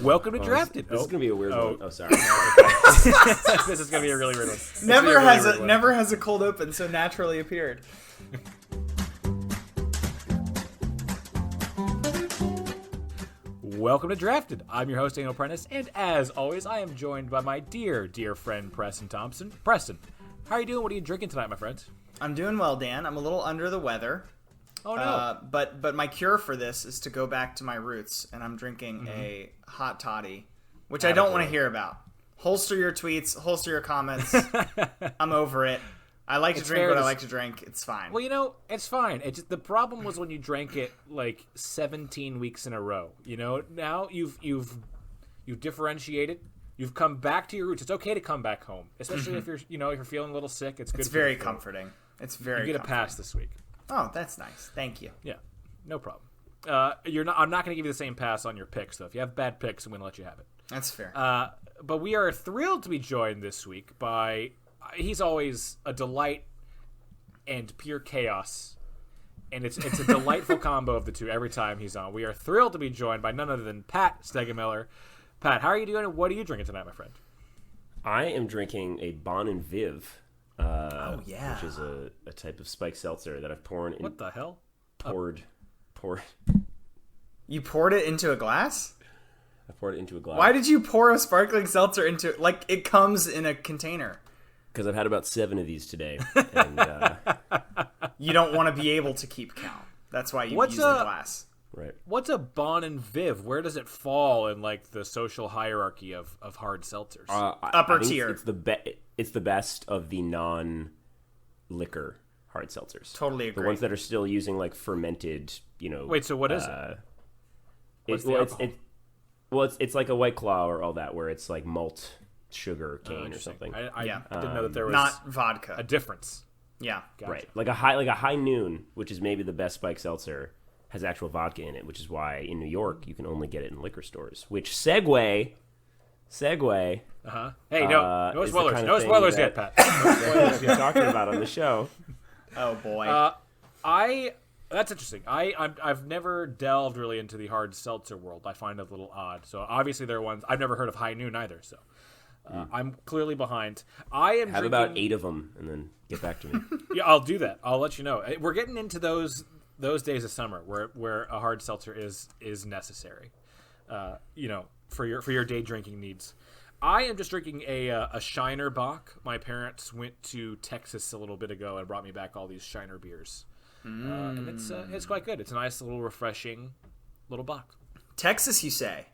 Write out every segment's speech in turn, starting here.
Welcome to Drafted. This is gonna be a weird one. Oh, sorry. This is gonna be a really weird one. Never has a cold open so naturally appeared. Welcome to Drafted. I'm your host, Daniel Prentice, and as always, I am joined by my dear friend, Preston Thompson. Preston, how are you doing? What are you drinking tonight, my friend? I'm doing well, Dan. I'm a little under the weather. Oh, no. But my cure for this is to go back to my roots, and I'm drinking a hot toddy, which I don't want to hear about. Holster your tweets, holster your comments. I'm over it. I like to drink what I like to drink. It's fine. Well, you know, it's fine. The problem was when you drank it like 17 weeks in a row. You know, now you've differentiated. You've come back to your roots. It's okay to come back home, especially if you're feeling a little sick. It's good. It's very comforting. It's very. You get a pass this week. Oh, that's nice. Thank you. Yeah, no problem. I'm not going to give you the same pass on your picks, though. If you have bad picks, I'm going to let you have it. That's fair. But we are thrilled to be joined this week by. He's always a delight and pure chaos, and it's a delightful combo of the two every time he's on. We are thrilled to be joined by none other than Pat Stegemoeller. Pat, how are you doing, and what are you drinking tonight, my friend? I am drinking a Bon and Viv, which is a type of spiked seltzer that I've poured in. What the hell? Poured. You poured it into a glass? I poured it into a glass. Why did you pour a sparkling seltzer into like it comes in a container? Because I've had about 7 of these today. And, you don't want to be able to keep count. That's why you use the glass. Right. What's a Bon and Viv? Where does it fall in like the social hierarchy of hard seltzers? Upper tier. It's the best of the non-liquor hard seltzers. Totally agree. The ones that are still using like fermented, Wait, so what is it? It's like a White Claw or all that, where it's like malt, sugar, cane, or something. I didn't know that there was not vodka. a difference. Yeah, Gotcha. Right. Like a High Noon, which is maybe the best spiked seltzer, has actual vodka in it, which is why in New York you can only get it in liquor stores. Which segue. Hey, no spoilers. No spoilers yet, Pat. No spoilers you're talking about on the show. Oh boy. That's interesting. I've never delved really into the hard seltzer world. I find it a little odd. So obviously there are ones I've never heard of High Noon either. So I'm clearly behind. Have about 8 of them and then get back to me. Yeah, I'll do that. I'll let you know. We're getting into those days of summer where a hard seltzer is necessary. For your day drinking needs. I am just drinking a Shiner Bock. My parents went to Texas a little bit ago and brought me back all these Shiner beers. And it's quite good. It's a nice little refreshing little Bock. Texas, you say?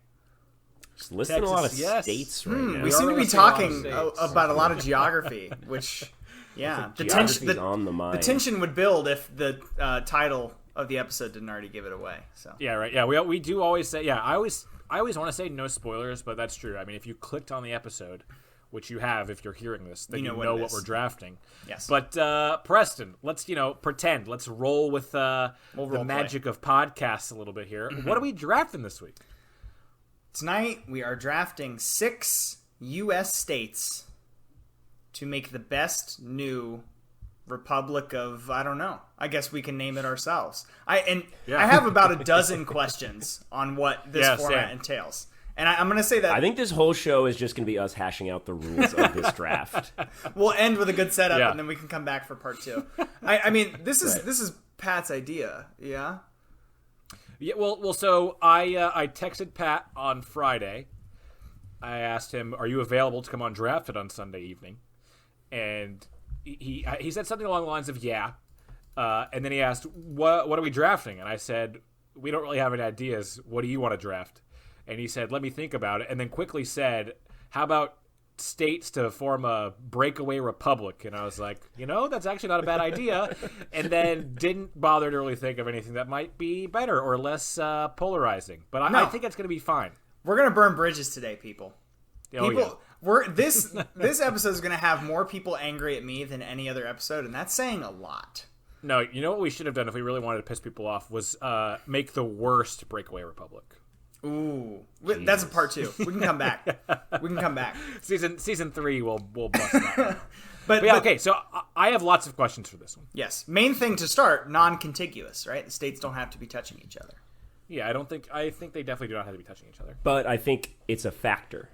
Just listing a lot of states right now. We seem to be talking about a lot of geography, which, yeah, the on the mind. The tension would build if the title of the episode didn't already give it away. So yeah, right. Yeah, we do always say. Yeah, I always want to say no spoilers, but that's true. I mean, if you clicked on the episode, which you have if you're hearing this, then you know what we're drafting. Yes. But Preston, let's pretend. Let's roll with the magic of podcasts a little bit here. Mm-hmm. What are we drafting this week? Tonight we are drafting 6 U.S. states to make the best new Republic of, I don't know. I guess we can name it ourselves. I have about a dozen questions on what this format entails. And I'm going to say that... I think this whole show is just going to be us hashing out the rules of this draft. We'll end with a good setup, and then we can come back for part 2. I mean, this is Pat's idea, yeah? Yeah, well, so I texted Pat on Friday. I asked him, are you available to come on Drafted on Sunday evening? And he said something along the lines of, yeah. And then he asked, what are we drafting? And I said, we don't really have any ideas. What do you want to draft? And he said, let me think about it. And then quickly said, how about states to form a breakaway republic? And I was like, that's actually not a bad idea. And then didn't bother to really think of anything that might be better or less polarizing. But I think it's going to be fine. We're going to burn bridges today, people. Yeah. This episode is going to have more people angry at me than any other episode, and that's saying a lot. No, you know what we should have done if we really wanted to piss people off was make the worst breakaway republic. Ooh, that's a part 2. We can come back. Season 3, we'll bust that one. But okay. So I have lots of questions for this one. Yes, main thing to start: non-contiguous. Right, the states don't have to be touching each other. Yeah, I think they definitely do not have to be touching each other. But I think it's a factor.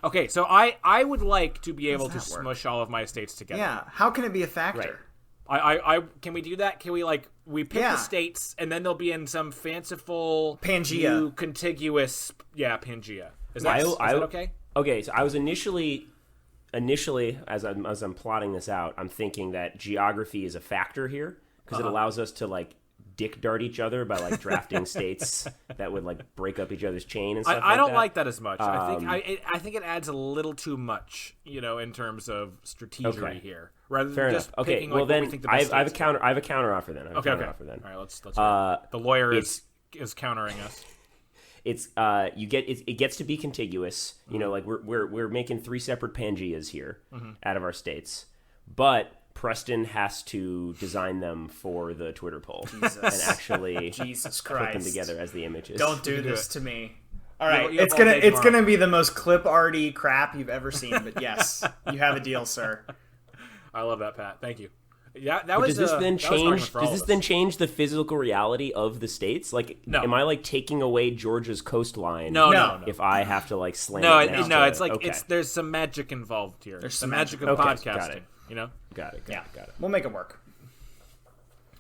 Okay, so I would like to be able to that work? smush all of my states together. Yeah. How can it be a factor? Right. I can we do that? Can we we pick Yeah. the states and then they'll be in some fanciful Pangea. new contiguous Pangea. Is that okay? Okay, so I was initially as I'm plotting this out, I'm thinking that geography is a factor here because it allows us to dick dart each other by drafting states that would break up each other's chain and stuff. I don't that. like that as much. I think it adds a little too much, in terms of strategy here, rather Fair than enough. just Okay, picking well what we then think the I best have a states counter. I have a counter offer then. Okay. All right, let's hear it. The lawyer is countering us. It's it gets to be contiguous. We're making 3 separate Pangeas here out of our states, but Preston has to design them for the Twitter poll and actually Jesus put Christ. them together as the images. Don't do this to me. All right, you have it's all day it's tomorrow. gonna be the most clip arty crap you've ever seen. But yes, you have a deal, sir. I love that, Pat. Thank you. Yeah, But does this then change? Does this then change? change the physical reality of the states? No. Am I taking away Georgia's coastline? No. If I have to slam No, it next no, to it's it? Okay. it's there's some magic involved here. There's the some magic magic. of Okay, got podcasting. it. Got it. Yeah, Got it. we'll make it work.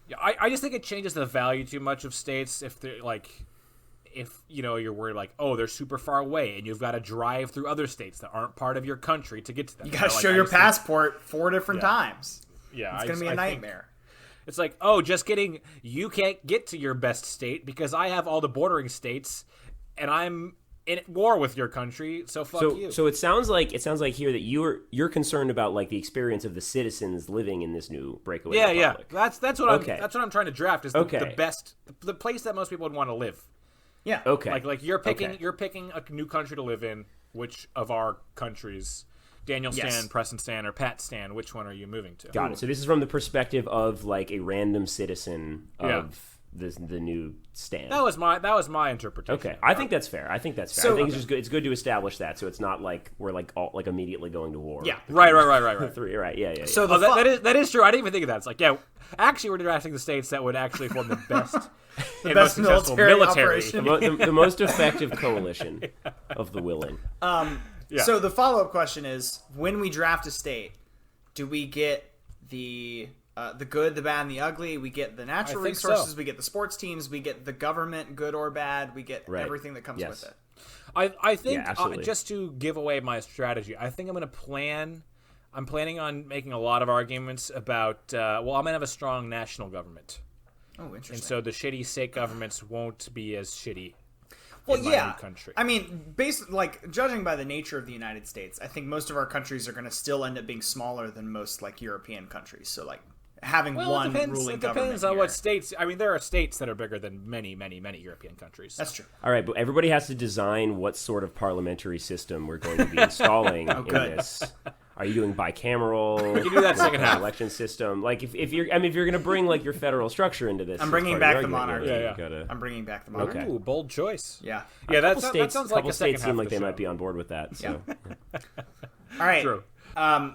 Yeah, I just think it changes the value too much of states if they're if you're worried they're super far away and you've got to drive through other states that aren't part of your country to get to them. You gotta show your passport 4 different times. Yeah, It's gonna be a nightmare. It's just kidding. You can't get to your best state because I have all the bordering states, and I'm in war with your country. So fuck you. So it sounds like here that you're concerned about the experience of the citizens living in this new breakaway. Yeah. republic. That's what I'm trying to draft is Okay. the best, the place that most people would want to live. Yeah. Okay. You're picking Okay. you're picking a new country to live in. Which of our countries, Daniel Stan, Yes. Preston Stan, or Pat Stan? Which one are you moving to? Got it. So this is from the perspective of a random citizen of the new stand. That was my interpretation. Okay, I think that's fair. I think So- I think it's just good. It's good to establish that, so it's not we're all immediately going to war. Yeah. Right. Right. Yeah. So Oh, that is true. I didn't even think of that. It's actually, we're drafting the states that would actually form the best, and best most successful military military. operation. the most effective coalition of the willing. Yeah. So the follow-up question is: when we draft a state, do we get the good, the bad, and the ugly? We get the natural I think resources. so. We get the sports teams. We get the government, good or bad. We get Right. everything that comes Yes. with it. I think Yeah, absolutely. just to give away my strategy, I think I'm planning on making a lot of arguments about. I'm gonna have a strong national government, Oh, interesting. and so the shitty state governments won't be as shitty. well, in my yeah. new country. I mean, judging by the nature of the United States, I think most of our countries are going to still end up being smaller than most European countries. So having one it ruling depends government on here. what states. I mean, there are states that are bigger than many, many, many European countries. That's true. All right, but everybody has to design what sort of parliamentary system we're going to be installing in good. this. Are you doing bicameral? We can do that second half. Election system. If you're going to bring your federal structure into this, I'm bringing as back part the of your argument, monarchy. you Yeah. gotta- I'm bringing back the monarchy. Okay. Ooh, bold choice. Yeah. Yeah, that States, sounds like couple a second states half seem of like the they show. might be on board with that. So. All right. True.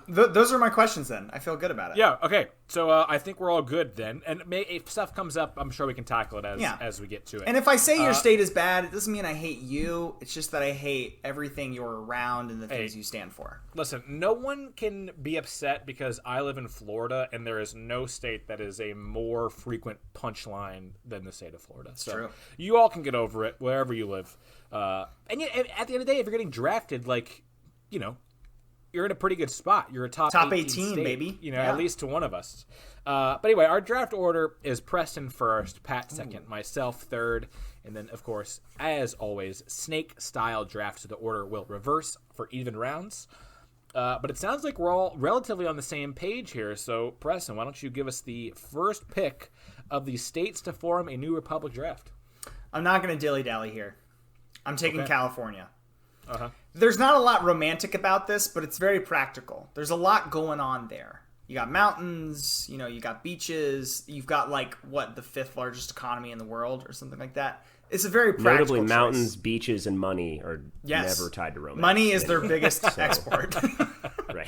Those are my questions then. I feel good about it. Yeah. Okay. So I think we're all good then, and if stuff comes up, I'm sure we can tackle it as we get to it. And if I say your state is bad, it doesn't mean I hate you. It's just that I hate everything you're around and the things you stand for. Listen, no one can be upset because I live in Florida, and there is no state that is a more frequent punchline than the state of Florida. So true. you all can get over it wherever you live. And yet, at the end of the day, if you're getting drafted, you're in a pretty good spot. You're a top 18, state, baby. At least to one of us. But anyway, our draft order is Preston first, Pat second, myself third, and then, of course, as always, snake-style draft, so the order will reverse for even rounds. But it sounds like we're all relatively on the same page here. So, Preston, why don't you give us the first pick of the states to form a new republic draft? I'm not going to dilly-dally here. I'm taking Okay. California. Uh-huh. There's not a lot romantic about this, but it's very practical. There's a lot going on there. You got mountains, you got beaches, you've got the 5th largest economy in the world or something like that. It's a very practical Notably, choice. mountains, beaches, and money are Yes. never tied to romance. Money is their biggest export. Right.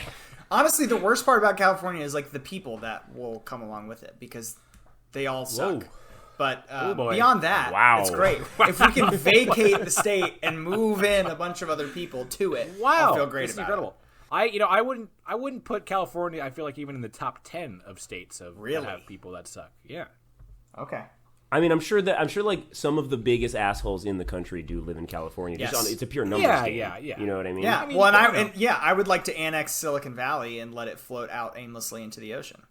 Honestly, the worst part about California is the people that will come along with it because they all suck. But boy. beyond that, Wow. it's great. If we can vacate the state and move in a bunch of other people to it, I'll feel great This is about incredible. I wouldn't put California, I feel like, even in the top 10 of states that have people that suck. Yeah. it. Okay. I mean, I'm sure like some of the biggest assholes in the country do live in California. Yes. It's a pure numbers game. Yeah. You know what I mean? Yeah. I mean, well, I I would like to annex Silicon Valley and let it float out aimlessly into the ocean.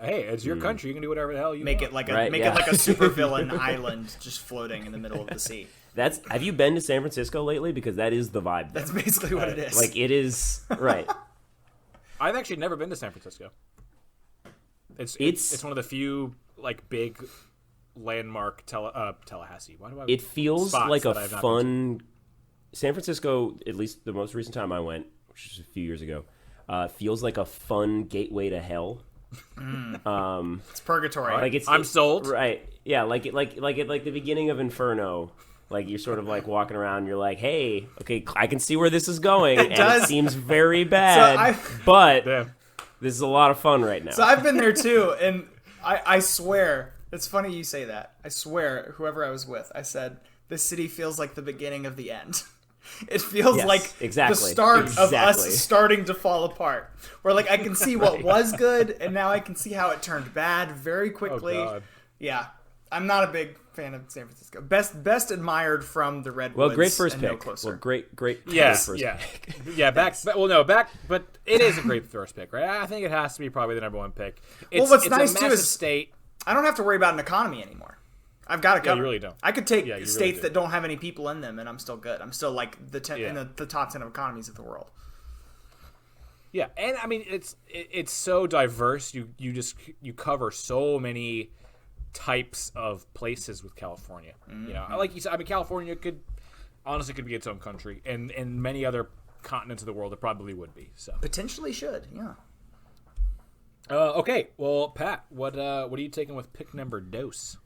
Hey, it's your country. You can do whatever the hell you Make want. it like Right, it like a supervillain island just floating in the middle of the sea. Have you been to San Francisco lately? Because that is the vibe. That's basically what it is. Like it is right. I've actually never been to San Francisco. It's one of the few like big landmark Tallahassee. Why do I? It feels spots like a that I've not been fun. San Francisco, at least the most recent time I went, which was a few years ago, feels like a fun gateway to hell. It's purgatory. Like I'm sold. Right? Yeah, like the beginning of Inferno. Like you're sort of like walking around, and you're like, "Hey, okay, I can see where this is going, and does. it seems very bad, but Damn. this is a lot of fun right now." So I've been there too, and I swear, it's funny you say that. I swear, whoever I was with, I said, this city feels like the beginning of the end. It feels Yes, like exactly. the start of Exactly. us starting to fall apart. Where like I can see what was good, and now I can see how it turned bad very quickly. God. Yeah, I'm not a big fan of San Francisco. Best admired from the Redwoods. Well, great first and pick. No closer. Well, great Yes, first yeah, pick. yeah. But it is a great first pick, right? I think it has to be probably the number one pick. It's, what's it's nice, a too, massive is- state. I don't have to worry about an economy anymore. I've got it covered. you really don't. I could take Yeah, you really states do. that don't have any people in them, and I'm still good. I'm still like Yeah. in the top 10 of economies of the world. Yeah, and I mean it's so diverse. You cover so many types of places with California. You know, like you said, I mean California could be its own country, and many other continents of the world it probably would be. So Potentially should, yeah. okay, well Pat, what are you taking with pick number dos?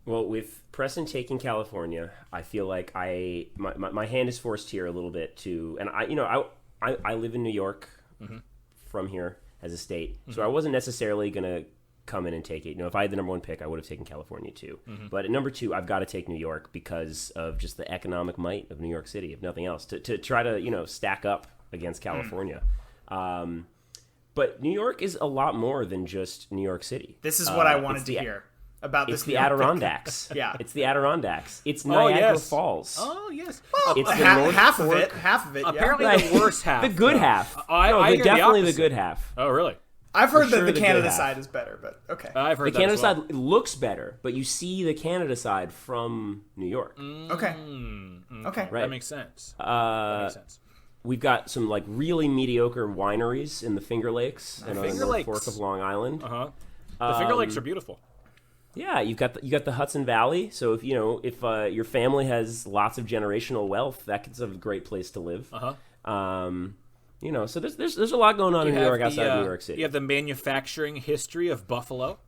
Well, with Preston taking California, I feel like my hand is forced here a little bit to, and I live in New York from here as a state, so I wasn't necessarily gonna come in and take it. You know, if I had the number one pick, I would have taken California too. But at number two, I've got to take New York because of just the economic might of New York City, if nothing else, to try to stack up against California. But New York is a lot more than just New York City. This is what I wanted to hear about this. It's the New York pick. Adirondacks. Yeah. It's the Adirondacks. It's Niagara yes. Falls. Oh yes, It's the half of North it. Fork. Half of it. Yeah. apparently Right. the worst half, The good though. half. I No, hear definitely the opposite. good half. Oh really? I've heard For that sure the the good Canada half. side is better, but okay. I've heard The that Canada as well. side looks better, but you see the Canada side from New York. Okay. Okay. Right. That makes sense. That makes sense. We've got some like really mediocre wineries in the Finger Lakes and on the Finger North Lakes. Fork of Long Island. The Finger Lakes are beautiful. Yeah, you got the Hudson Valley. So if your family has lots of generational wealth, that's a great place to live. So there's a lot going on in New York outside of New York City. You have the manufacturing history of Buffalo.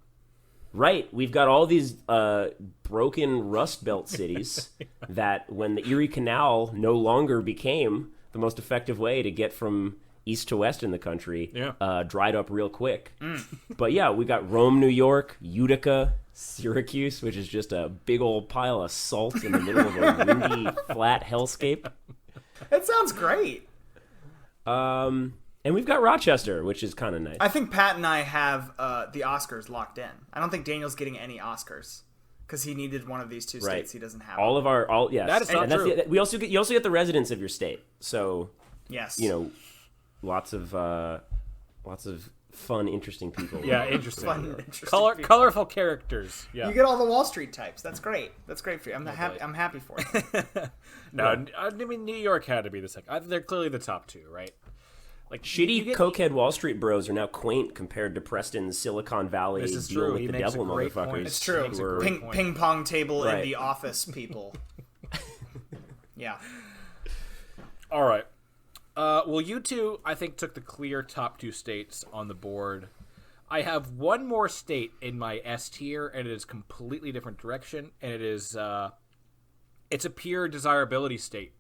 Right. We've got all these broken Rust Belt cities that when the Erie Canal no longer became the most effective way to get from east to west in the country, dried up real quick. But yeah, we got Rome, New York, Utica, Syracuse, which is just a big old pile of salt in the middle of a windy, flat hellscape. That sounds great. And we've got Rochester, which is kind of nice. I think Pat and I have the Oscars locked in. I don't think Daniel's getting any Oscars because he needed one of these two states. Right. He doesn't have Yes. That is not that's true. we also get the residents of your state. So Yes. lots of fun, interesting people. Yeah, interesting. Fun, interesting people. Colorful characters. Yeah. You get all the Wall Street types. That's great. That's great for you. I'm happy for you. No, I mean New York had to be the second. They're clearly the top two, right? Like Shitty cokehead Wall Street bros are now quaint compared to Preston's Silicon Valley This is deal true. with He the makes devil a great point. motherfuckers. It's true. Makes a who are- great point. Ping pong table Right. and the office people. Yeah. All right. Well, you two, I think, took the clear top two states on the board. I have one more state in my S tier, and it is completely different direction, and it is it's a pure desirability state.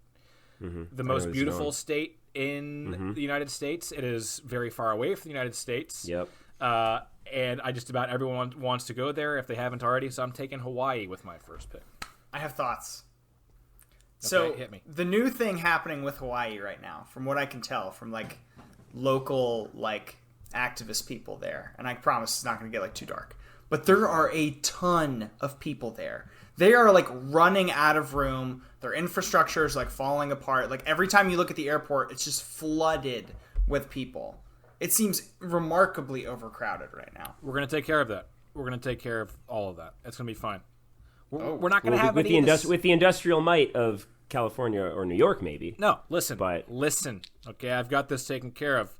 The most beautiful state in the United States. It is very far away from the United States. Yep. And just about everyone wants to go there if they haven't already. So I'm taking Hawaii with my first pick. I have thoughts. Okay, So hit me. the new thing happening with Hawaii right now, from what I can tell from like local like activist people there, and I promise it's not going to get like too dark, but there are a ton of people there. They are like running out of room. Their infrastructure is like falling apart. Like every time you look at the airport, it's just flooded with people. It seems remarkably overcrowded right now. We're going to take care of that. We're going to take care of all of that. It's going to be fine. We're not going to have with any with the industrial might of California or New York, maybe. No, listen. Okay, I've got this taken care of.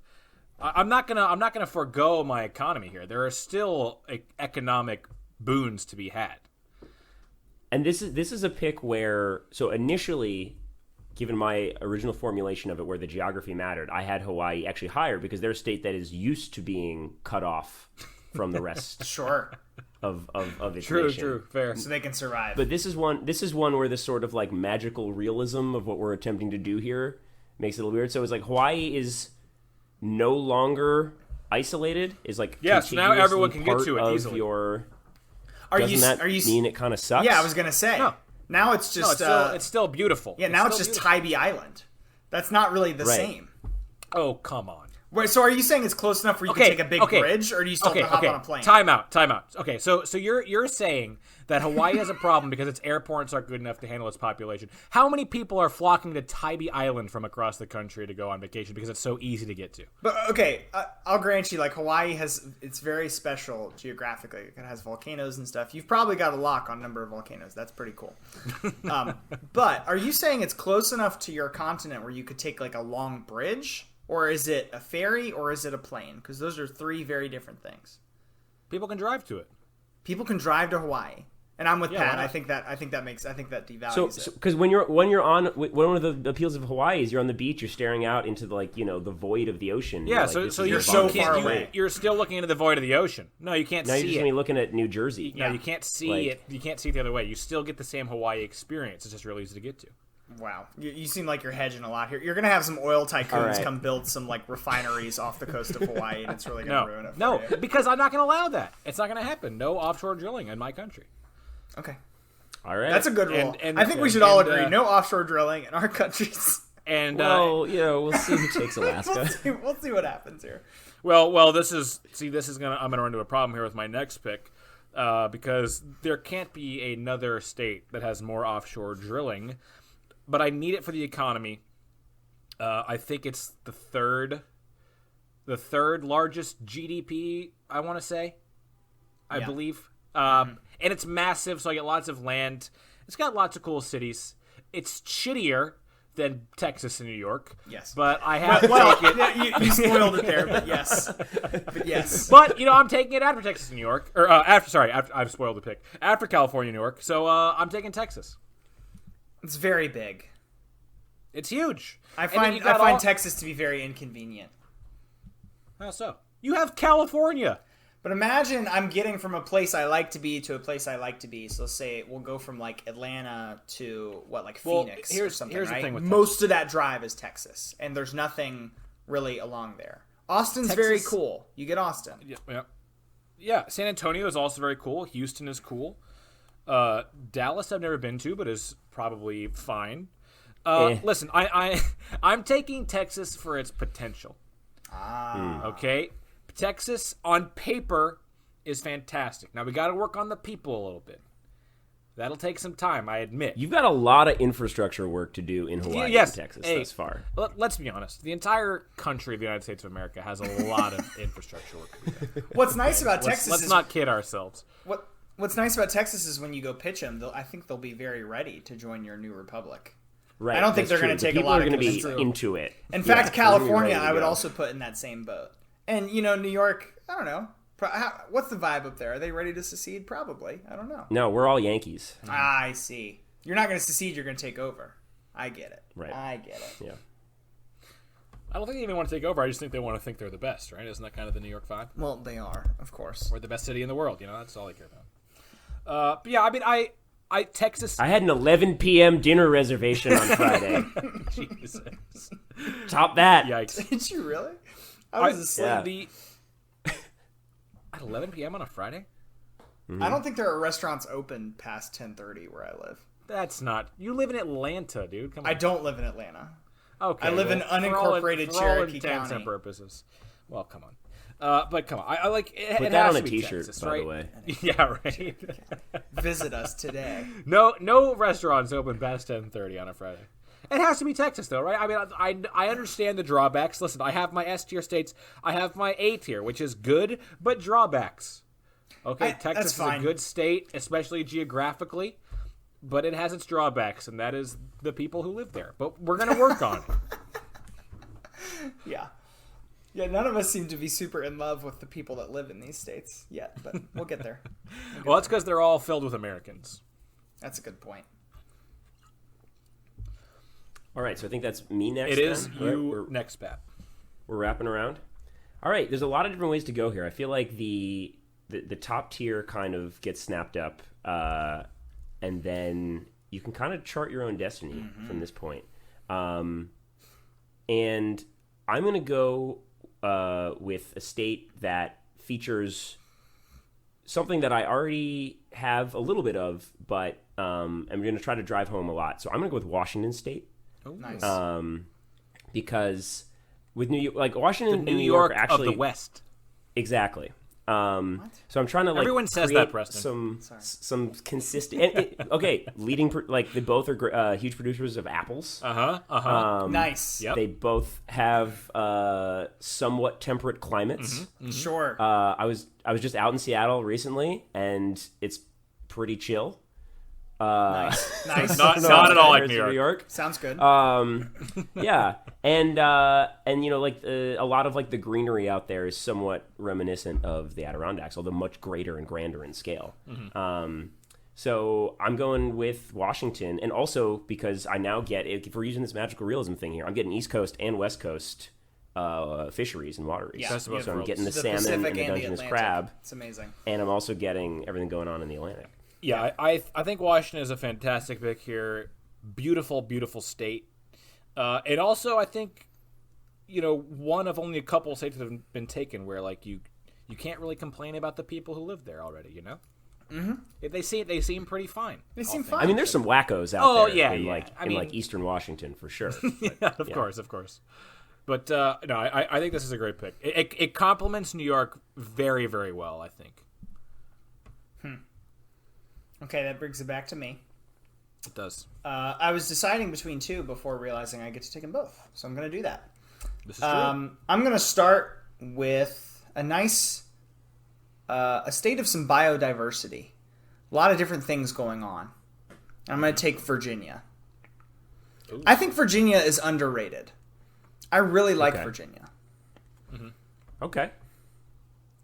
I'm not gonna forego my economy here. There are still economic boons to be had. And this is a pick where, so initially, given my original formulation of it, where the geography mattered, I had Hawaii actually higher because they're a state that is used to being cut off from the rest. Sure. Of its True, nation. fair. So they can survive. But this is one where this sort of like magical realism of what we're attempting to do here makes it a little weird. So it's like Hawaii is no longer isolated. Is like so now everyone can get to it of easily. Doesn't that mean it kind of sucks? Yeah, I was gonna say. No. Now it's just it's still beautiful. Yeah, now it's just Tybee Island. That's not really the same. Oh, come on. Wait, so are you saying it's close enough where you can take a big bridge, or do you still have to hop on a plane? Time out. Okay, so you're saying that Hawaii has a problem because its airports aren't good enough to handle its population. How many people are flocking to Tybee Island from across the country to go on vacation because it's so easy to get to? But okay, I'll grant you, like Hawaii it's very special geographically. It has volcanoes and stuff. You've probably got a lock on number of volcanoes. That's pretty cool. But are you saying it's close enough to your continent where you could take like a long bridge? Or is it a ferry, or is it a plane? Because those are three very different things. People can drive to it. People can drive to Hawaii, and I'm with Pat. I think that devalues it. Because when you're on one of the appeals of Hawaii is you're on the beach, you're staring out into the void of the ocean. Yeah, so you're so far away. You're still looking into the void of the ocean. No, you can't now see you're just it. gonna be looking at New Jersey. No, you can't see it. You can't see it the other way. You still get the same Hawaii experience. It's just really easy to get to. Wow, you seem like you're hedging a lot here. You're gonna have some oil tycoons come build some like refineries off the coast of Hawaii, and it's really gonna ruin it. For you. Because I'm not gonna allow that. It's not gonna happen. No offshore drilling in my country. Okay, all right, that's a good rule. I think we should all agree: no offshore drilling in our countries. And we'll see who takes Alaska. we'll see what happens here. Well, this is gonna. I'm gonna run into a problem here with my next pick. Because there can't be another state that has more offshore drilling. But I need it for the economy. I think it's the third largest GDP, I want to say. I believe. And it's massive, so I get lots of land. It's got lots of cool cities. It's shittier than Texas and New York. Yes. But I have to take it. You spoiled it there, but yes. But, I'm taking it after Texas and New York. Or after I've spoiled the pick. After California, New York. So I'm taking Texas. It's very big. It's huge. I find Texas to be very inconvenient. How so? You have California. But imagine I'm getting from a place I like to be to a place I like to be. So say we'll go from like Atlanta to Phoenix or something, here's right? the thing with Most of that drive is Texas, and there's nothing really along there. Austin's very cool. You get Austin. Yeah. San Antonio is also very cool. Houston is cool. Dallas I've never been to, but is probably fine. Listen, I'm taking Texas for its potential. Okay? Texas, on paper, is fantastic. Now, we got to work on the people a little bit. That'll take some time, I admit. You've got a lot of infrastructure work to do in Hawaii and Texas thus far. Let's be honest. The entire country of the United States of America has a lot of infrastructure work to do. What's nice about Texas let's not kid ourselves. What's nice about Texas is when you go pitch them, I think they'll be very ready to join your new republic. Right. I don't think they're going to take a lot of people are going to be into it. In fact, California, I would also put in that same boat. And, New York, I don't know. What's the vibe up there? Are they ready to secede? Probably. I don't know. No, we're all Yankees. I see. You're not going to secede. You're going to take over. I get it. Right. I get it. Yeah. I don't think they even want to take over. I just think they want to think they're the best, right? Isn't that kind of the New York vibe? Well, they are, of course. We're the best city in the world. That's all I care about. But yeah, I mean, Texas. I had an 11 p.m. dinner reservation on Friday. Jesus. Top that. Yikes. Did you really? I was asleep. Yeah. At 11 p.m. on a Friday? I don't think there are restaurants open past 10:30 where I live. That's not. You live in Atlanta, dude. Come on. I don't live in Atlanta. Okay. I live in unincorporated for all Cherokee intents County. and purposes. Well, come on. But come on. I like it. Put It that has on a to be T-shirt, Texas, by right? the way. Yeah, right. Visit us today. No restaurants open past 10:30 on a Friday. It has to be Texas, though, right? I mean, I understand the drawbacks. Listen, I have my S tier states. I have my A tier, which is good, but drawbacks. Okay, Texas is a good state, especially geographically, but it has its drawbacks, and that is the people who live there. But we're going to work on it. Yeah. Yeah, none of us seem to be super in love with the people that live in these states yet, but we'll get there. Well, that's because they're all filled with Americans. That's a good point. All right, so I think that's me next. It is then. you We're next, Pat. wrapping around. All right, there's a lot of different ways to go here. I feel like the top tier kind of gets snapped up, and then you can kind of chart your own destiny from this point. And I'm going to go with a state that features something that I already have a little bit of, but I'm going to try to drive home a lot. So I'm going to go with Washington State. Oh, Nice. Because with New York, like Washington the and New York are actually of the West. Exactly. So I'm trying to like Everyone says create that, Preston. some consistent. Okay, they both are huge producers of apples. Nice. Yep. They both have somewhat temperate climates. Sure. I was just out in Seattle recently, and it's pretty chill. Nice. Nice. Not at all like New York. Sounds good. Yeah, and you know, like a lot of like the greenery out there is somewhat reminiscent of the Adirondacks, although much greater and grander in scale. So I'm going with Washington, and also because I now get, if we're using this magical realism thing here, I'm getting East Coast and West Coast fisheries and wateries. Yeah. So I'm getting the salmon Pacific and the Dungeness Atlantic. crab, It's amazing. and I'm also getting everything going on in the Atlantic. Yeah, I think Washington is a fantastic pick here. Beautiful, beautiful state. And also, I think, you know, one of only a couple states that have been taken where, like, you can't really complain about the people who live there already, you know? Mm-hmm. They seem pretty fine. They seem fine. I mean, there's some wackos out there yeah, in, yeah. like, I in mean, like Eastern Washington, for sure. Yeah, of course. But, no, I think this is a great pick. It complements New York very, very well, I think. Okay, that brings it back to me. It does. I was deciding between two before realizing I get to take them both, so I'm going to do that. This is true. I'm going to start with a nice, a state of some biodiversity. A lot of different things going on. I'm going to take Virginia. Ooh. I think Virginia is underrated. I really like Virginia. Okay.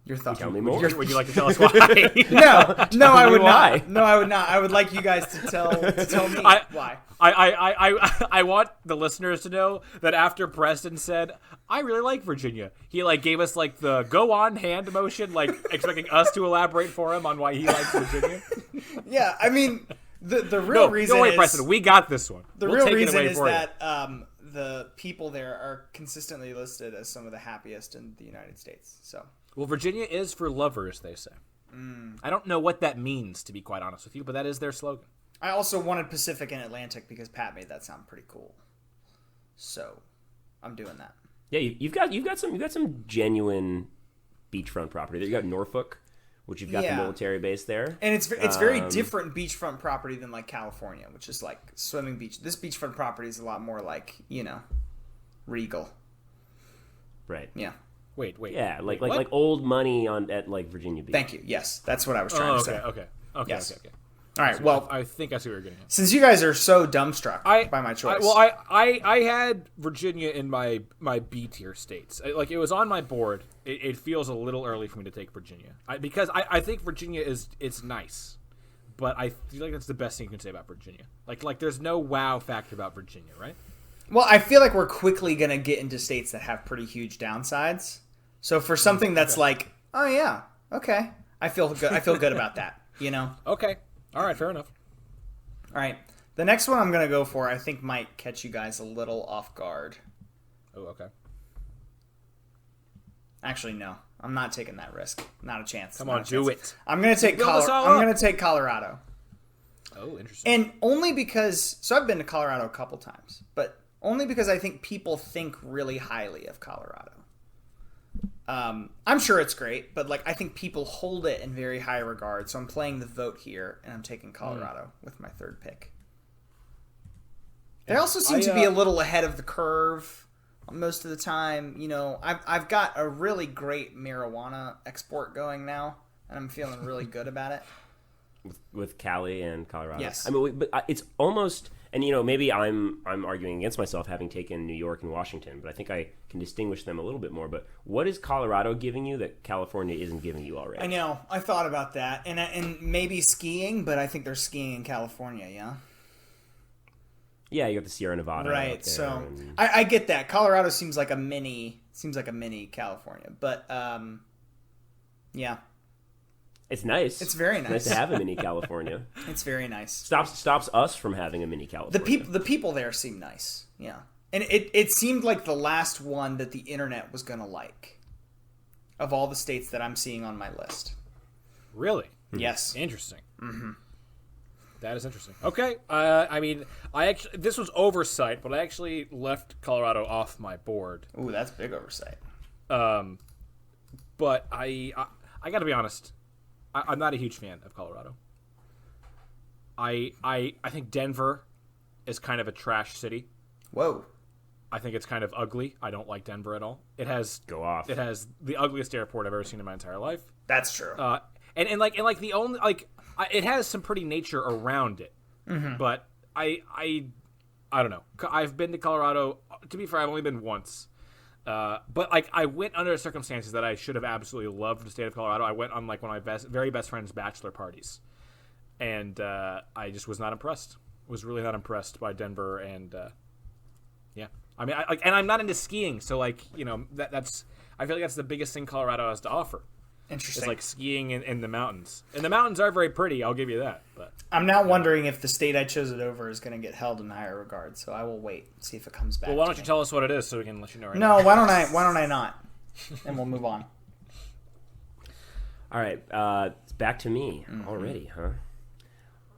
Your thoughts? Tell me more. Would you like to tell us why? No, I would why. not. No, I would not. I would like you guys to tell me why. I want the listeners to know that after Preston said, I really like Virginia, he like gave us like the go on hand motion, like expecting us to elaborate for him on why he likes Virginia. Yeah, I mean, the real reason don't worry, is... Preston, we got this one. The We'll real take it reason away is for you. that the people there are consistently listed as some of the happiest in the United States. So, Well, Virginia is for lovers, they say. I don't know what that means, to be quite honest with you, but that is their slogan. I also wanted Pacific and Atlantic because Pat made that sound pretty cool. So, I'm doing that. Yeah, you've got some genuine beachfront property. You got Norfolk, which you've got the military base there, And it's very different beachfront property than like California, which is like swimming beach. This beachfront property is a lot more like, you know, regal. right? Yeah. Wait. Yeah, like what? old money at like Virginia Beach. Thank you. Yes, that's what I was trying to say. Okay. Yes. Okay. All right. Well, I think I see what you're getting at. since you guys are so dumbstruck by my choice, I had Virginia in my B tier states. Like it was on my board. It feels a little early for me to take Virginia because I think Virginia it's nice, but I feel like that's the best thing you can say about Virginia. Like there's no wow factor about Virginia, right? Well, I feel like we're quickly gonna get into states that have pretty huge downsides. So for something that's like, oh yeah, okay, I feel good. I feel good about that. You know. Okay. All right. Fair enough. All right. The next one I'm gonna go for, I think, might catch you guys a little off guard. Oh, okay. Actually, no. I'm not taking that risk. Not a chance. Come on, do it. I'm gonna take Colorado. Oh, interesting. And only because, so I've been to Colorado a couple times, but only because I think people think really highly of Colorado. I'm sure it's great, but like I think people hold it in very high regard. So I'm playing the vote here, and I'm taking Colorado with my third pick. They also seem to be a little ahead of the curve most of the time. You know, I've got a really great marijuana export going now, and I'm feeling really good about it. With Cali and Colorado. Yes. I mean, but it's almost, and you know, maybe I'm arguing against myself having taken New York and Washington, but I think I can distinguish them a little bit more. But what is Colorado giving you that California isn't giving you already? I know. I thought about that, and maybe skiing, but I think they're skiing in California. Yeah. Yeah, you got the Sierra Nevada. Right. So I get that. Colorado seems like a mini California, but yeah. It's nice. It's very nice. Nice to have a mini California. It's very nice. Stops us from having a mini California. The people there seem nice. Yeah. And it seemed like the last one that the internet was going to like of all the states that I'm seeing on my list. Really? Yes. Interesting. Mm-hmm. That is interesting. Okay. I mean, this was oversight, but I actually left Colorado off my board. Ooh, that's big oversight. But I got to be honest. I'm not a huge fan of Colorado. I think Denver is kind of a trash city. Whoa. I think it's kind of ugly. I don't like Denver at all. It has the ugliest airport I've ever seen in my entire life. That's true. And the only it has some pretty nature around it. Mm-hmm. But I don't know. I've been to Colorado. To be fair, I've only been once. But like I went under circumstances that I should have absolutely loved the state of Colorado. I went on like one of my very best friend's bachelor parties, and I just was not impressed. Was really not impressed by Denver, and yeah. I mean, and I'm not into skiing, so like you know that's I feel like that's the biggest thing Colorado has to offer. Interesting. It's like skiing in the mountains, and the mountains are very pretty. I'll give you that. But I'm now wondering if the state I chose it over is going to get held in higher regard. So I will wait and see if it comes back. Well, why don't you tell us what it is so we can let you know right now? No, why don't I not? And we'll move on. All right, it's back to me already, huh?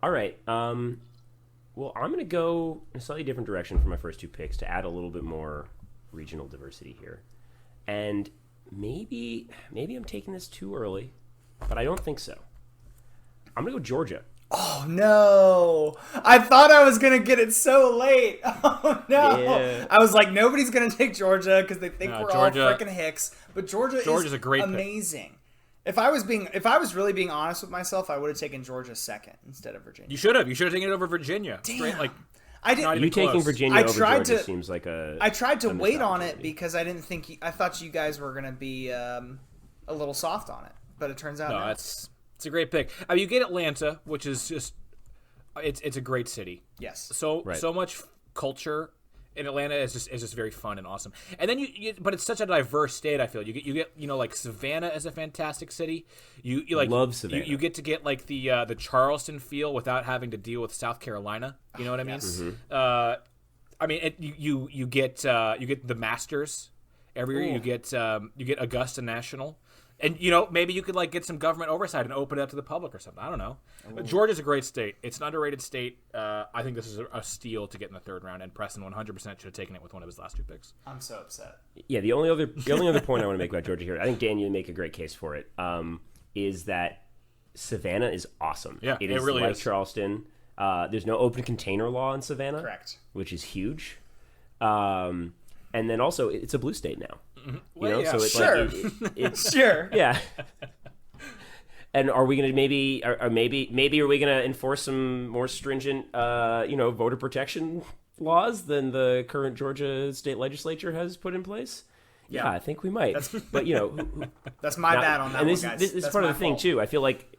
All right. Well, I'm going to go in a slightly different direction for my first two picks to add a little bit more regional diversity here, and maybe I'm taking this too early, but I don't think so. I'm going to go Georgia. Oh, no. I thought I was going to get it so late. Oh, no. Yeah. I was like, nobody's going to take Georgia because they think we're Georgia, all freaking hicks. But Georgia's is a great amazing. Pick. If I was really being honest with myself, I would have taken Georgia second instead of Virginia. You should have taken it over Virginia. Damn. Straight, like, I didn't. You taking Virginia over Georgia seems like a. I tried to wait on it because I didn't think. I thought you guys were going to be a little soft on it, but it turns out no. It's a great pick. I mean, you get Atlanta, which is just it's a great city. Yes. So much culture in Atlanta is just very fun and awesome. And then but it's such a diverse state. I feel you get like Savannah is a fantastic city. You like love Savannah. You get to get like the Charleston feel without having to deal with South Carolina. You know what I mean? Yes. I mean you get the Masters every year. You get Augusta National. And, you know, maybe you could, like, get some government oversight and open it up to the public or something. I don't know. But Georgia's a great state. It's an underrated state. I think this is a steal to get in the third round, and Preston 100% should have taken it with one of his last two picks. I'm so upset. Yeah, the only other point I want to make about Georgia here, I think, Dan, you make a great case for it, is that Savannah is awesome. Yeah, it really like is. Charleston. There's no open container law in Savannah. Correct. Which is huge. And then also, it's a blue state now. Well, you know, yeah. so it's sure. like it's sure. Yeah. And are we going to maybe are we going to enforce some more stringent voter protection laws than the current Georgia state legislature has put in place? Yeah, I think we might. But that's my bad on that. And this is part of the thing too. I feel like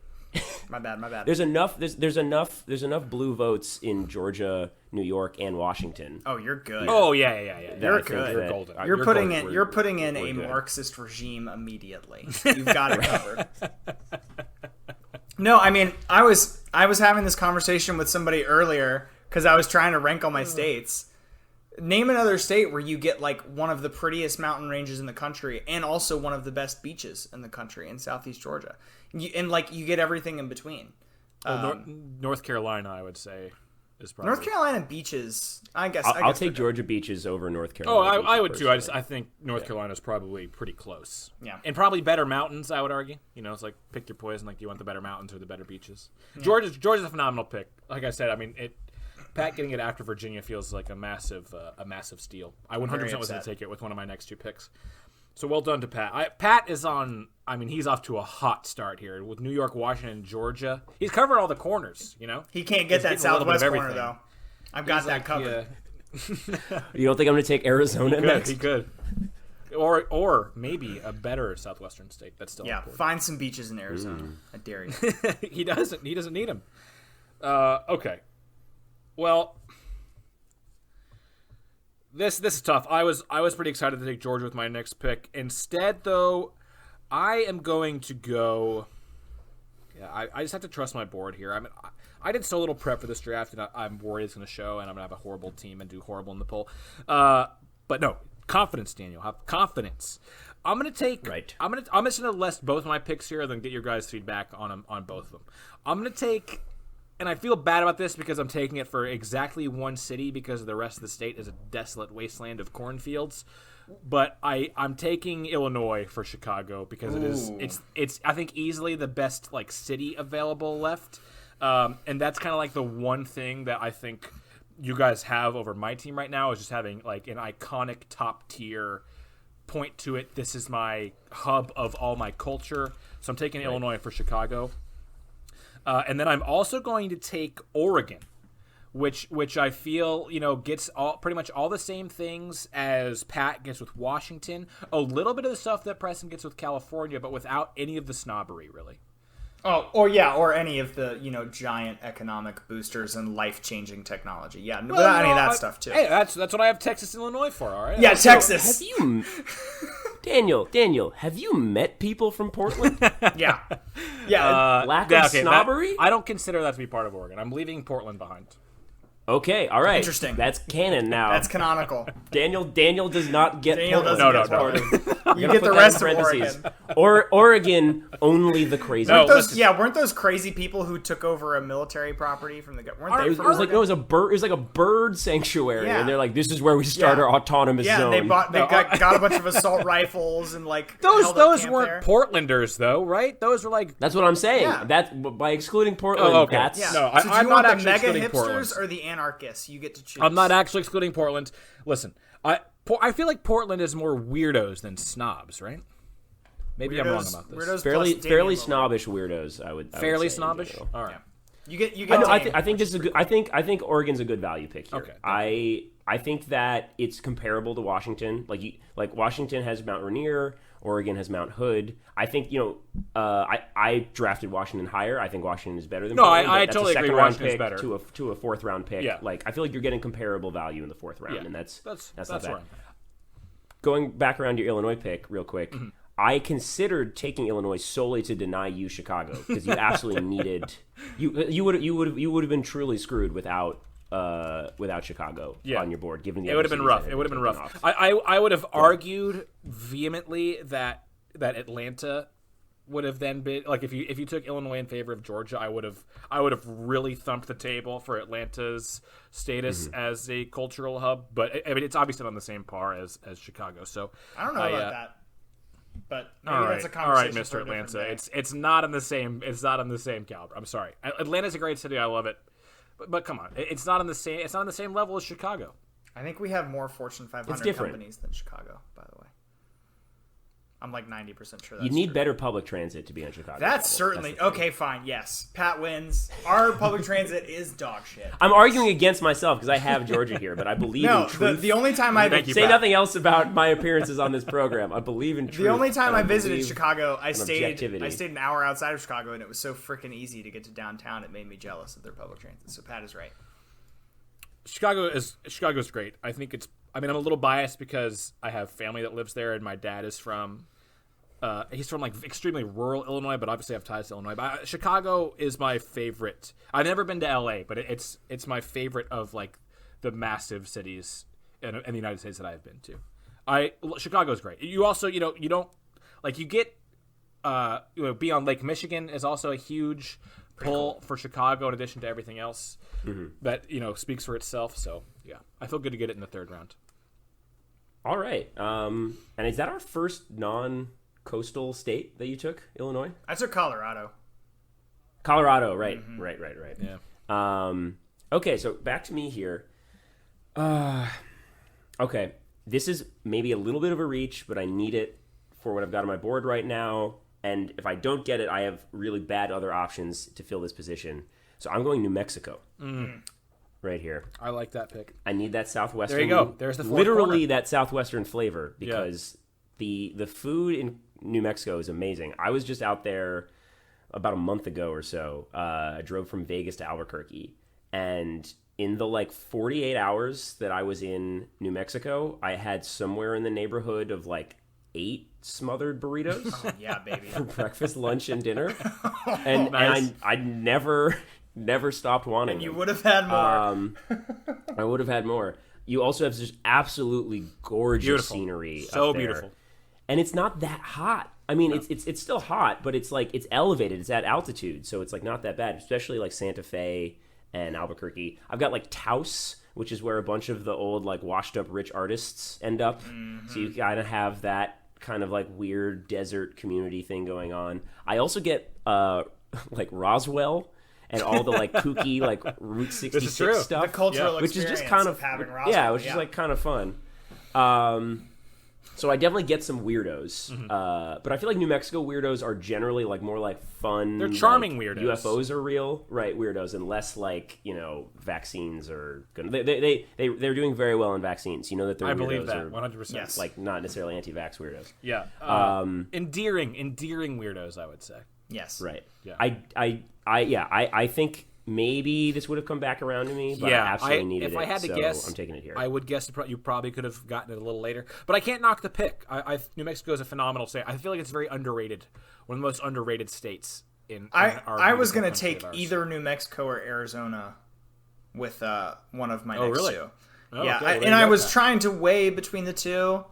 my bad. There's enough blue votes in Georgia, New York, and Washington. Oh, you're good. Oh yeah. You're good. You're golden. You're putting in a Marxist regime immediately. You've got it covered. No, I mean, I was having this conversation with somebody earlier because I was trying to rank all my states, Name another state where you get like one of the prettiest mountain ranges in the country and also one of the best beaches in the country in Southeast Georgia. And like you get everything in between. Well, North Carolina, I would say, is probably North Carolina beaches. I'll take Georgia beaches over North Carolina. Oh, I would too. personally. I think North Carolina is probably pretty close. Yeah. And probably better mountains, I would argue. You know, it's like pick your poison. Like, do you want the better mountains or the better beaches? Yeah. Georgia's a phenomenal pick. Like I said, I mean, Pat getting it after Virginia feels like a massive steal. I 100% was going to take it with one of my next two picks. So well done to Pat. Pat is on. I mean, he's off to a hot start here with New York, Washington, and Georgia. He's covered all the corners. You know, he can't get that Southwest corner though. I've got that covered. You don't think I'm going to take Arizona next? He could. Or maybe a better southwestern state. That's still important. Find some beaches in Arizona. I dare you. He doesn't need them. Okay. Well, this is tough. I was pretty excited to take Georgia with my next pick. Instead, though, I am going to go. Yeah, I just have to trust my board here. I mean, I did so little prep for this draft, and I'm worried it's going to show, and I'm going to have a horrible team and do horrible in the poll. But no, confidence, Daniel. Have confidence. I'm going to take. Right. I'm just going to list both of my picks here, and then get your guys' feedback on both of them. I'm going to take. And I feel bad about this because I'm taking it for exactly one city because the rest of the state is a desolate wasteland of cornfields. But I'm taking Illinois for Chicago because it's I think easily the best like city available left. And that's kind of like the one thing that I think you guys have over my team right now is just having like an iconic top tier point to it. This is my hub of all my culture. So I'm taking Illinois for Chicago. And then I'm also going to take Oregon, which I feel gets pretty much all the same things as Pat gets with Washington. A little bit of the stuff that Preston gets with California, but without any of the snobbery, really. Or any of the giant economic boosters and life-changing technology. Yeah, without any of that stuff too. Hey, that's what I have Texas and Illinois for. All right. Yeah, Texas. Have you, Daniel? Have you met people from Portland? Yeah. Lack of snobbery. I don't consider that to be part of Oregon. I'm leaving Portland behind. Okay, all right. Interesting. That's canon now. That's canonical. Daniel does not get Daniel Portland. No. You get the rest of Oregon. Oregon, only the crazy. Weren't those crazy people who took over a military property from the government? It was like a bird sanctuary, and they're like, "This is where we start our autonomous zone." Yeah, they got a bunch of assault rifles and like those weren't Portlanders though, right? Those were like that's what I'm saying. Yeah. That's by excluding Portland. Okay. That's No, I'm do you not want the actually mega excluding hipsters Portland. or the anarchists? You get to choose. I'm not actually excluding Portland. Listen, I feel like Portland is more weirdos than snobs, right? Maybe I'm wrong about this. Fairly snobbish weirdos. I would fairly say snobbish. All right. Yeah. You get. I think this is a good. I think Oregon's a good value pick here. Okay. I think that it's comparable to Washington. Like Washington has Mount Rainier. Oregon has Mount Hood. I think I drafted Washington higher. I think Washington is better than Portland. I totally agree. Washington's better to a fourth round pick. Yeah. Like I feel like you're getting comparable value in the fourth round, and that's not bad. Right. Going back around your Illinois pick real quick. Mm-hmm. I considered taking Illinois solely to deny you Chicago because you absolutely needed you would have been truly screwed without Chicago on your board. Given the it would have been rough. It would have been rough. I would have argued vehemently that Atlanta would have then been like if you took Illinois in favor of Georgia, I would have really thumped the table for Atlanta's status as a cultural hub. But I mean, it's obviously on the same par as Chicago. So I don't know about that. But maybe that's a conversation. All right, Mr. Atlanta. It's not in the same. It's not on the same caliber. I'm sorry. Atlanta's a great city. I love it. But come on, it's not on the same. It's not on the same level as Chicago. I think we have more Fortune 500 companies than Chicago. By the way, I'm like 90% sure. That's you need true. better public transit to be in Chicago. That's certainly okay. Fine. Yes, Pat wins. Our public transit is dog shit. I'm arguing against myself because I have Georgia here, but I believe in truth. The only time I say nothing else about my appearances on this program. I believe in truth. The only time I visited Chicago, I stayed an hour outside of Chicago, and it was so freaking easy to get to downtown. It made me jealous of their public transit. So Pat is right. Chicago's great. I think it's. I mean, I'm a little biased because I have family that lives there, and my dad is from. He's from like extremely rural Illinois, but obviously I have ties to Illinois. But Chicago is my favorite. I've never been to LA, but it's my favorite of like the massive cities in the United States that I've been to. Chicago's great. You also, you don't like you get be on Lake Michigan is also a huge pull for Chicago in addition to everything else that speaks for itself. So yeah, I feel good to get it in the third round. All right, and is that our first non-coastal state that you took, Illinois? I took Colorado. Colorado, right, right. Yeah. Okay, so back to me here. Okay, this is maybe a little bit of a reach, but I need it for what I've got on my board right now. And if I don't get it, I have really bad other options to fill this position. So I'm going New Mexico. Right here. I like that pick. I need that southwestern. There you go. There's the literally that southwestern flavor because the food in New Mexico is amazing. I was just out there about a month ago or so. I drove from Vegas to Albuquerque, and in the 48 hours that I was in New Mexico, I had somewhere in the neighborhood of 8 smothered burritos. Oh, yeah, baby. For breakfast, lunch, and dinner, and Nice. I never stopped wanting. And you them. would have had more. I would have had more. You also have just absolutely gorgeous Beautiful. scenery. So up there. beautiful. And it's not that hot. I mean, it's still hot, but it's it's elevated. It's at altitude, so it's not that bad. Especially Santa Fe and Albuquerque. I've got Taos, which is where a bunch of the old washed up rich artists end up. So you kind of have that kind of weird desert community thing going on. I also get Roswell and all the kooky Route 66 stuff, The cultural which is experience just kind of having Roswell. which is kind of fun. So I definitely get some weirdos, but I feel New Mexico weirdos are generally more fun. They're charming weirdos. UFOs are real, right? Weirdos, and less vaccines are gonna. They're doing very well in vaccines. You know that they're I weirdos believe that are 100%. Yes. not necessarily anti-vax weirdos. Yeah. Endearing weirdos, I would say. Yes. Right. Yeah. I think maybe this would have come back around to me, but I absolutely needed it. If I had to so guess, I'm taking it here. I would guess you probably could have gotten it a little later, but I can't knock the pick. New Mexico is a phenomenal state. I feel it's very underrated. One of the most underrated states in our I was going to country take of ours. either New Mexico or Arizona with one of my next really? two. Oh, Yeah, okay. and I was trying to weigh between the two.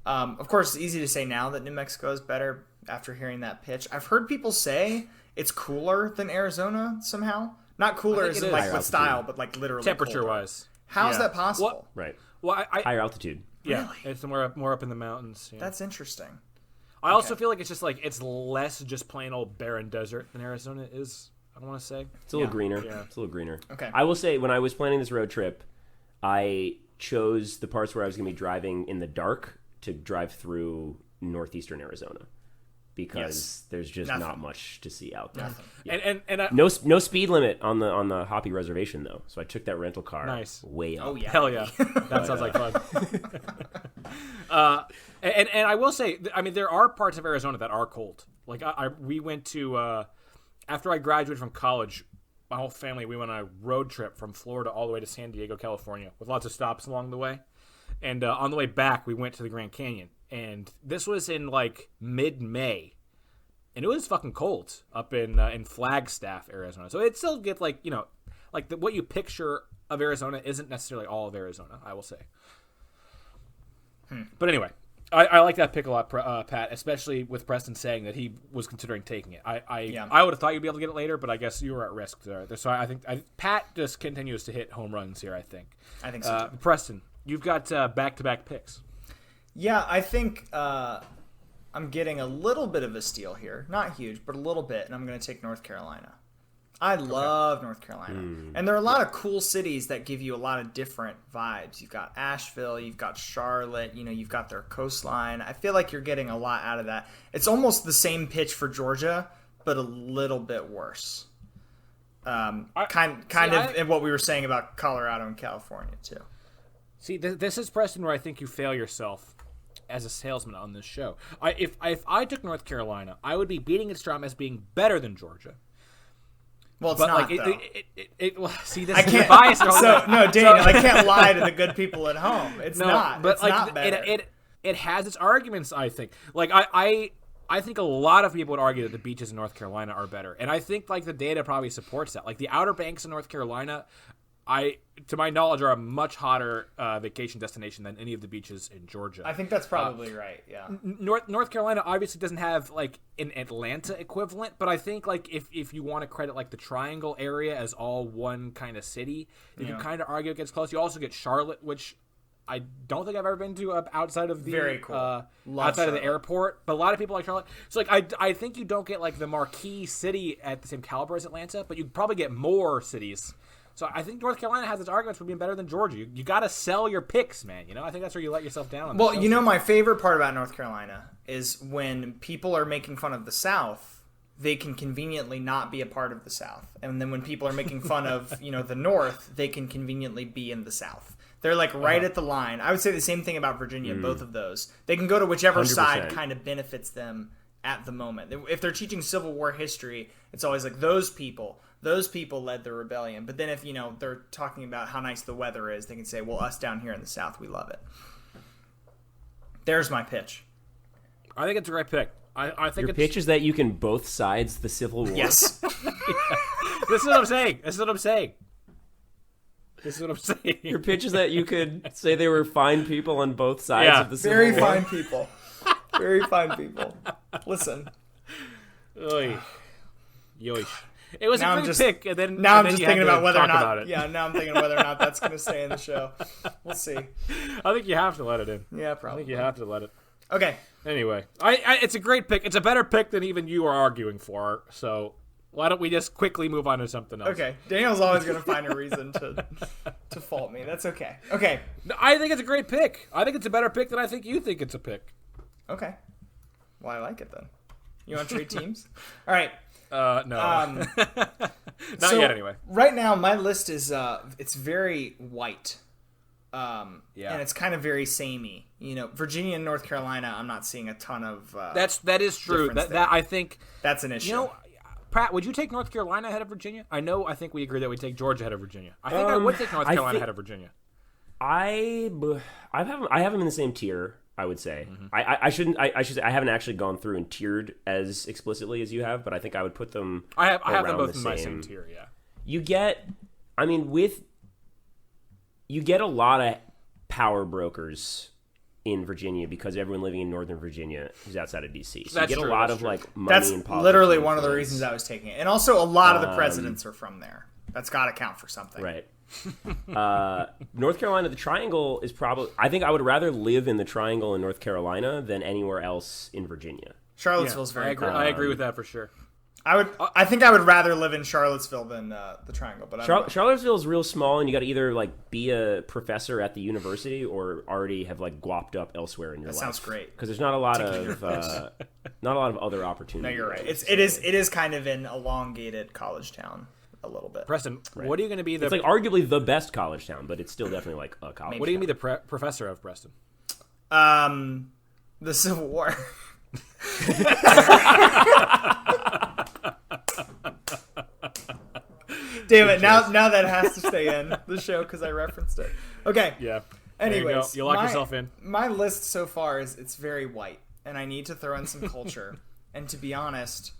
Of course, it's easy to say now that New Mexico is better after hearing that pitch. I've heard people say it's cooler than Arizona somehow. Not cooler think as it in is. Higher with style, but literally temperature colder. wise. How's Yeah. that possible? right. Well, Higher altitude. yeah, Really? it's more up in the mountains. Yeah. That's interesting. I also feel it's just it's less just plain old barren desert than Arizona is. I want to say. It's a little greener. Yeah. It's a little greener. Okay. I will say, when I was planning this road trip, I chose the parts where I was going to be driving in the dark to drive through northeastern Arizona because there's just Nothing. not much to see out there. Nothing. Yeah. And I, No speed limit on the Hoppy reservation though, so I took that rental car Nice. way up. Oh yeah. hell yeah, that sounds like fun. And I will say, I mean, there are parts of Arizona that are cold. We went to after I graduated from college, my whole family, we went on a road trip from Florida all the way to San Diego, California, with lots of stops along the way. And on the way back, we went to the Grand Canyon, and this was in mid-May, and it was fucking cold up in Flagstaff, Arizona. So it still gets what you picture of Arizona isn't necessarily all of Arizona, I will say. But anyway, I like that pick a lot, Pat, especially with Preston saying that he was considering taking it. I would have thought you'd be able to get it later, but I guess you were at risk there. So I think Pat just continues to hit home runs here, I think. I think so. Preston, you've got back-to-back picks. Yeah, I think I'm getting a little bit of a steal here. Not huge, but a little bit, and I'm going to take North Carolina. I love North Carolina. And there are a lot of cool cities that give you a lot of different vibes. You've got Asheville, you've got Charlotte, you've got their coastline. I feel like you're getting a lot out of that. It's almost the same pitch for Georgia, but a little bit worse. Kind of in what we were saying about Colorado and California, too. See, this is, Preston, where I think you fail yourself as a salesman on this show. If I took North Carolina, I would be beating its drum as being better than Georgia. Well, it's But not, though. See, this I is can't. bias. So no, Daniel, I can't lie to the good people at home. It's not. But it's not better. it has its arguments. I think. I think a lot of people would argue that the beaches in North Carolina are better, and I think the data probably supports that. The Outer Banks in North Carolina, to my knowledge, are a much hotter vacation destination than any of the beaches in Georgia. I think that's probably right. Yeah. North Carolina obviously doesn't have like an Atlanta equivalent, but I think like if you want to credit like the Triangle area as all one kind of city, you can kind of argue it gets close. You also get Charlotte, which I don't think I've ever been to outside of the very cool. Outside of the airport, but a lot of people like Charlotte. So like I think you don't get like the marquee city at the same caliber as Atlanta, but you probably get more cities. So I think North Carolina has its arguments for being better than Georgia. You got to sell your picks, man. I think that's where you let yourself down. Well, my favorite part about North Carolina is when people are making fun of the South, they can conveniently not be a part of the South. And then when people are making fun of, the North, they can conveniently be in the South. They're like right at the line. I would say the same thing about Virginia, both of those. They can go to whichever 100%. side kind of benefits them at the moment. If they're teaching Civil War history, it's always like those people led the rebellion. But then if, they're talking about how nice the weather is, they can say, well, us down here in the South, we love it. There's my pitch. I think it's a great pick. I think your pitch is that you can both sides the Civil War. Yes. This is what I'm saying. Your pitch is that you could say they were fine people on both sides of the Civil War. Very fine people. Very fine people. Listen. Oy. Yoish. It was now a great pick, and then now and I'm then just you thinking had to about whether or talk not. about it. Yeah, now I'm thinking whether or not that's going to stay in the show. We'll see. I think you have to let it in. Yeah, I probably. think you have to let it. Okay. Anyway, it's a great pick. It's a better pick than even you are arguing for. So why don't we just quickly move on to something else? Okay. Daniel's always going to find a reason to fault me. That's okay. Okay. No, I think it's a great pick. I think it's a better pick than I think you think it's a pick. Okay. Well, I like it then. You want to trade teams? All right. No. Not yet, anyway. Right now, my list is it's very white. And it's kind of very samey. Virginia and North Carolina, I'm not seeing a ton of. That is true. That I think that's an issue. Pratt, would you take North Carolina ahead of Virginia? I think we agree that we take Georgia ahead of Virginia. I think I would take North Carolina ahead of Virginia. I have them in the same tier. I would say. Mm-hmm. I should say I haven't actually gone through and tiered as explicitly as you have, but I think I would put them. I have them both in my same tier. Yeah. You get a lot of power brokers in Virginia because everyone living in Northern Virginia is outside of DC. So you get a lot of like money and politics. That's literally one of the reasons I was taking it, and also a lot of the presidents are from there. That's got to count for something, right? North Carolina, the Triangle is probably. I think I would rather live in the Triangle in North Carolina than anywhere else in Virginia. Charlottesville's very cool. I agree with that for sure. I think I would rather live in Charlottesville than the Triangle. But Charlottesville is real small, and you got to either like be a professor at the university or already have like guapped up elsewhere in your life. That sounds great because there's not a lot of other opportunities. No, you're right. It is kind of an elongated college town. A little bit. Preston, what are you going to be? It's like arguably the best college town, but it's still definitely like a college. What are you going to be the professor of, Preston? The Civil War. Damn it! Now that has to stay in the show because I referenced it. Okay. Yeah. Anyways, you lock yourself in. My list so far it's very white, and I need to throw in some culture. And to be honest,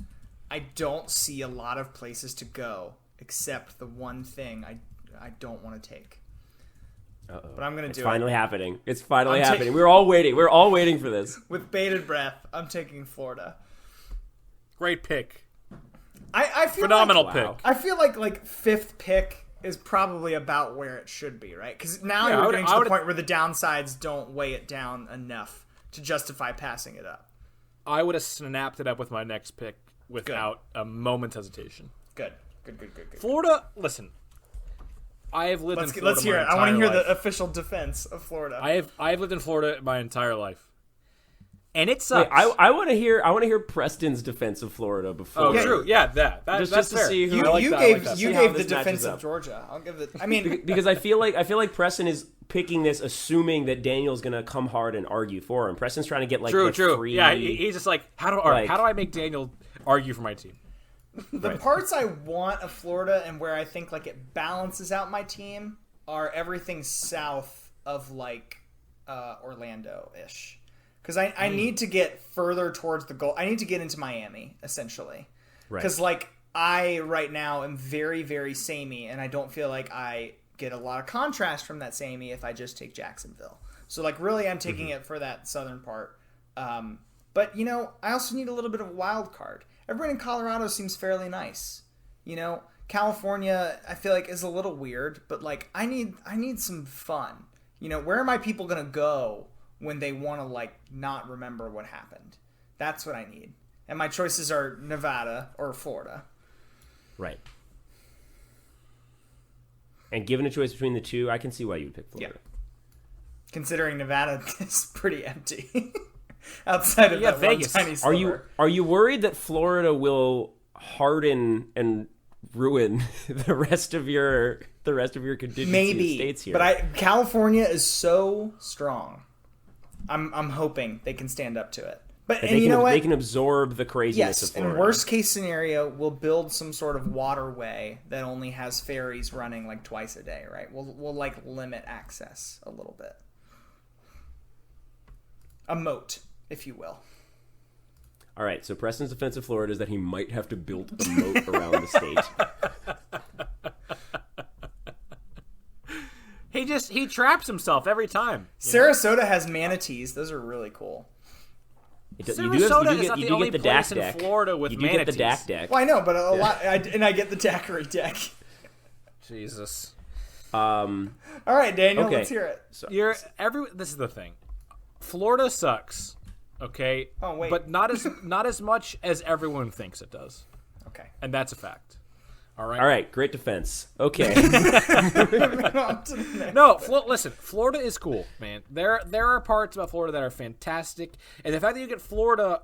I don't see a lot of places to go except the one thing I don't want to take. Uh-oh. But I'm going to do it. It's finally happening. It's finally happening. We're all waiting. We're all waiting for this. With bated breath, I'm taking Florida. Great pick. I feel phenomenal like, pick. Wow. I feel like fifth pick is probably about where it should be, right? Because now you're getting to the point where the downsides don't weigh it down enough to justify passing it up. I would have snapped it up with my next pick without a moment's hesitation. Good. Florida, listen. I have lived in Florida. Let's hear it. I want to hear the official defense of Florida. I have lived in Florida my entire life. And it sucks. Wait, I want to hear Preston's defense of Florida before. Oh, true. Yeah, that's just fair. To see who you gave the defense of Georgia. I'll give it. I mean, because I feel like Preston is picking this, assuming that Daniel's gonna come hard and argue for him. Preston's trying to get like true. Free, yeah, he's just like, how do I make Daniel argue for my team? The parts I want of Florida and where I think like it balances out my team are everything south of like Orlando-ish. Because I need to get further towards the goal. I need to get into Miami, essentially. Because, like, I, right now, am very, very samey, and I don't feel like I get a lot of contrast from that samey if I just take Jacksonville. So like really I'm taking it for that southern part. But you know, I also need a little bit of a wild card. Everyone in Colorado seems fairly nice. You know, California I feel like is a little weird, but like I need some fun. You know, where are my people going to go when they want to like not remember what happened? That's what I need. And my choices are Nevada or Florida. Right. And given a choice between the two, I can see why you would pick Florida. Yeah. Considering Nevada is pretty empty outside of that Vegas. One tiny sliver. Are you worried that Florida will harden and ruin the rest of your contingency of states here? But California is so strong. I'm hoping they can stand up to it. But and you know what? They can absorb the craziness of Florida. In worst case scenario, we'll build some sort of waterway that only has ferries running like twice a day, right? We'll like limit access a little bit. A moat, if you will. All right, so Preston's defense of Florida is that he might have to build a moat around the state. He traps himself every time. Sarasota has manatees. Those are really cool. Sarasota is not the only place in Florida with manatees. You do get the DAC deck. Well, I know, but a lot, and I get the daiquiri deck. Jesus. All right, Daniel, okay. Let's hear it. So, this is the thing. Florida sucks, okay? Oh wait, but not as much as everyone thinks it does. Okay, and that's a fact. All right, great defense. Okay. Listen, Florida is cool, man. There are parts about Florida that are fantastic, and the fact that you get Florida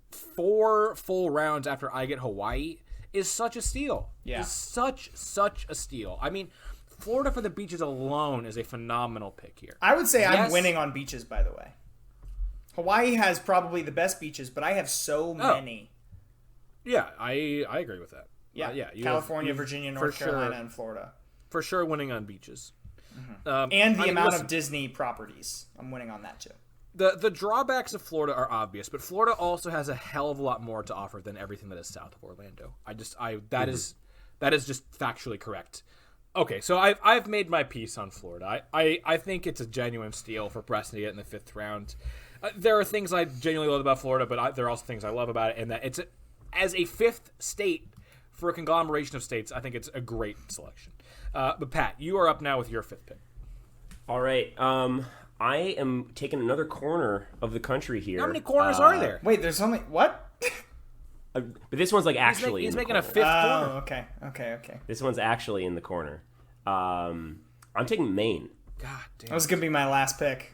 4 full rounds after I get Hawaii is such a steal. Yeah, it's such a steal. I mean, Florida for the beaches alone is a phenomenal pick here. I would say I'm winning on beaches, by the way. Hawaii has probably the best beaches, but I have so many. Yeah, I agree with that. Yeah, California, Virginia, North Carolina, and Florida. For sure winning on beaches. Mm-hmm. And the amount of Disney properties. I'm winning on that, too. The drawbacks of Florida are obvious, but Florida also has a hell of a lot more to offer than everything that is south of Orlando. That is just factually correct. Okay, so I've made my piece on Florida. I think it's a genuine steal for Preston to get in the 5th round. There are things I genuinely love about Florida, but there are also things I love about it, and that it's as a 5th state for a conglomeration of states, I think it's a great selection. But Pat, you are up now with your 5th pick. All right. I am taking another corner of the country here. How many corners are there? Wait, there's only what? But this one's like actually. He's making corner. a 5th corner. Okay. This one's actually in the corner. I'm taking Maine. God damn. That was gonna be my last pick.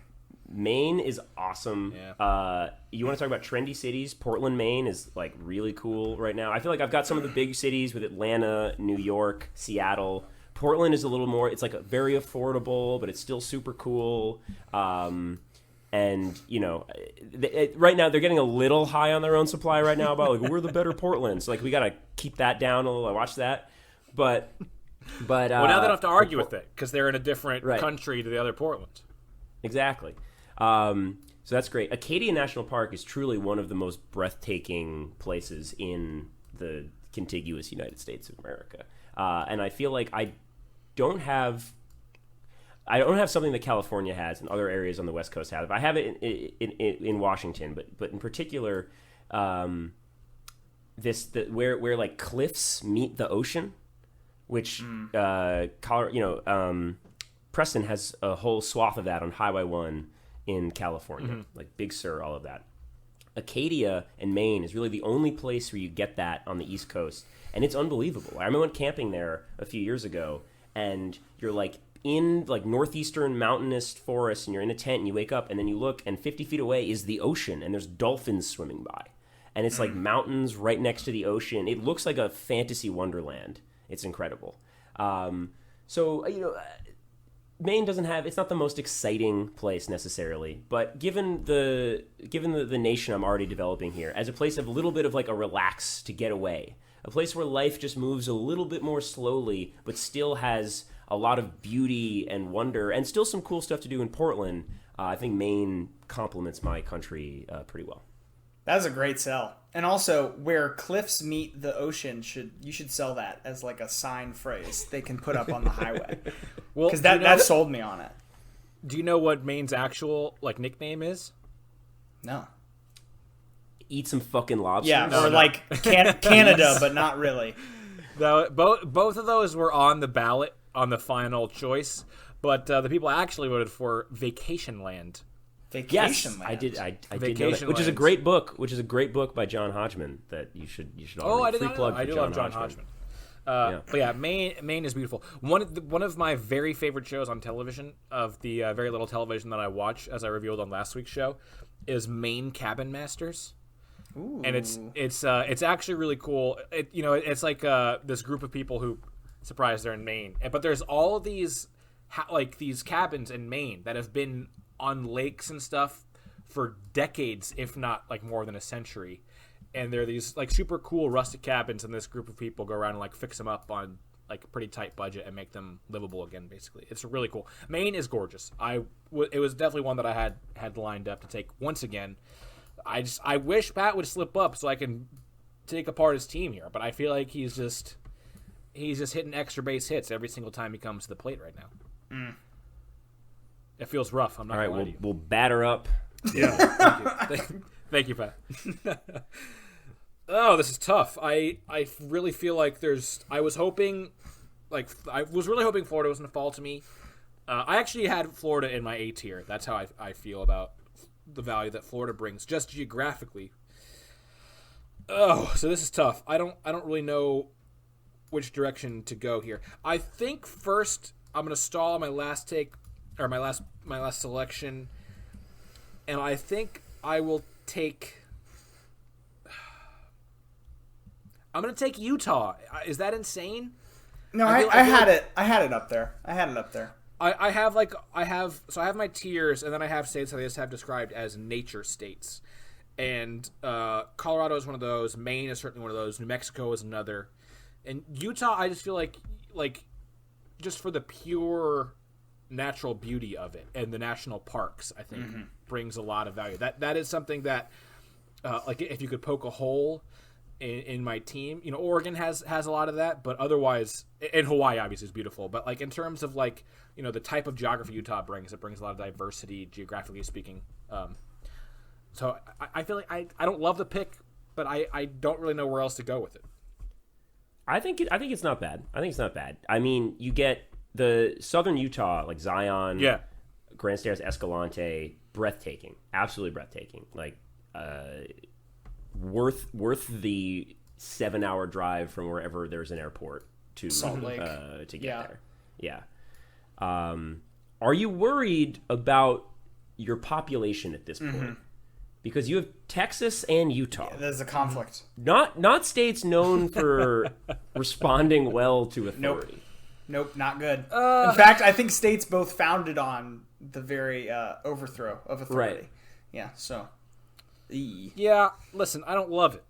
Maine is awesome. Yeah. You want to talk about trendy cities? Portland, Maine is like really cool right now. I feel like I've got some of the big cities with Atlanta, New York, Seattle. Portland is a little more, it's like very affordable, but it's still super cool. And, you know, right now they're getting a little high on their own supply right now about like, we're the better Portland. So like we got to keep that down a little. I watch that. But well, now they don't have to argue with it because they're in a different country to the other Portland. Exactly. So that's great. Acadia National Park is truly one of the most breathtaking places in the contiguous United States of America. And I feel like I don't have something that California has and other areas on the West Coast have. I have it in Washington, but in particular, where like cliffs meet the ocean, which Preston has a whole swath of that on Highway 1 in California, like Big Sur, all of that. Acadia and Maine is really the only place where you get that on the East Coast, and it's unbelievable. I remember went camping there a few years ago, and you're like in like northeastern mountainous forest, and you're in a tent, and you wake up, and then you look, and 50 feet away is the ocean, and there's dolphins swimming by, and it's like mountains right next to the ocean. It looks like a fantasy wonderland. It's incredible. So Maine doesn't have, it's not the most exciting place necessarily, but given the nation I'm already developing here as a place of a little bit of like a relax to get away, a place where life just moves a little bit more slowly, but still has a lot of beauty and wonder and still some cool stuff to do in Portland, I think Maine complements my country pretty well. That's a great sell. And also, where cliffs meet the ocean, you should sell that as like a sign phrase they can put up on the highway. Well, because that sold me on it. Do you know what Maine's actual nickname is? No. Eat some fucking lobsters. Yeah, like Canada, but not really. Both of those were on the ballot on the final choice, but the people actually voted for Vacation Land. Yes, I did know that, which is a great book. Which is a great book by John Hodgman that you should all read. I did not know. I do love John Hodgman. But yeah, Maine is beautiful. One of my very favorite shows on television, of the very little television that I watch, as I revealed on last week's show, is Maine Cabin Masters. Ooh. And it's actually really cool. It's like this group of people who, surprise, they're in Maine, but there's all of these these cabins in Maine that have been on lakes and stuff for decades, if not more than a century. And they're these super cool rustic cabins, and this group of people go around and fix them up on a pretty tight budget and make them livable again. Basically, it's really cool. Maine is gorgeous. It was definitely one that I had lined up to take once again. I wish Pat would slip up so I can take apart his team here, but I feel like he's just hitting extra base hits every single time he comes to the plate right now. Mm. It feels rough. I'm not all gonna lie right. to you. We'll batter up. Yeah. Thank you, Pat. Oh, this is tough. I really feel like I was really hoping Florida was going to fall to me. I actually had Florida in my A tier. That's how I feel about the value that Florida brings, just geographically. Oh, so this is tough. I don't really know which direction to go here. I think first I'm going to stall on my last take, or my last selection, and I think I will take. I'm going to take Utah. Is that insane? No, I had it up there. I have my tiers, and then I have states that I just have described as nature states. And Colorado is one of those. Maine is certainly one of those. New Mexico is another. And Utah, I just feel like just for the pure natural beauty of it and the national parks, I think brings a lot of value. That is something that, if you could poke a hole in my team, Oregon has a lot of that, but otherwise, and Hawaii obviously is beautiful, but in terms of the type of geography Utah brings, it brings a lot of diversity geographically speaking. So I feel like I don't love the pick, but I don't really know where else to go with it. I think it's not bad. I mean, you get the southern Utah, like Zion, Grand Stairs, Escalante, breathtaking, absolutely breathtaking. Worth the 7-hour drive from wherever there's an airport to Salt Lake to get there. Yeah. Are you worried about your population at this point? Because you have Texas and Utah. Yeah, there's a conflict. Not states known for responding well to authority. Nope, not good. In fact, I think states both founded on the very overthrow of authority. Right. Yeah, so. Yeah, listen, I don't love it.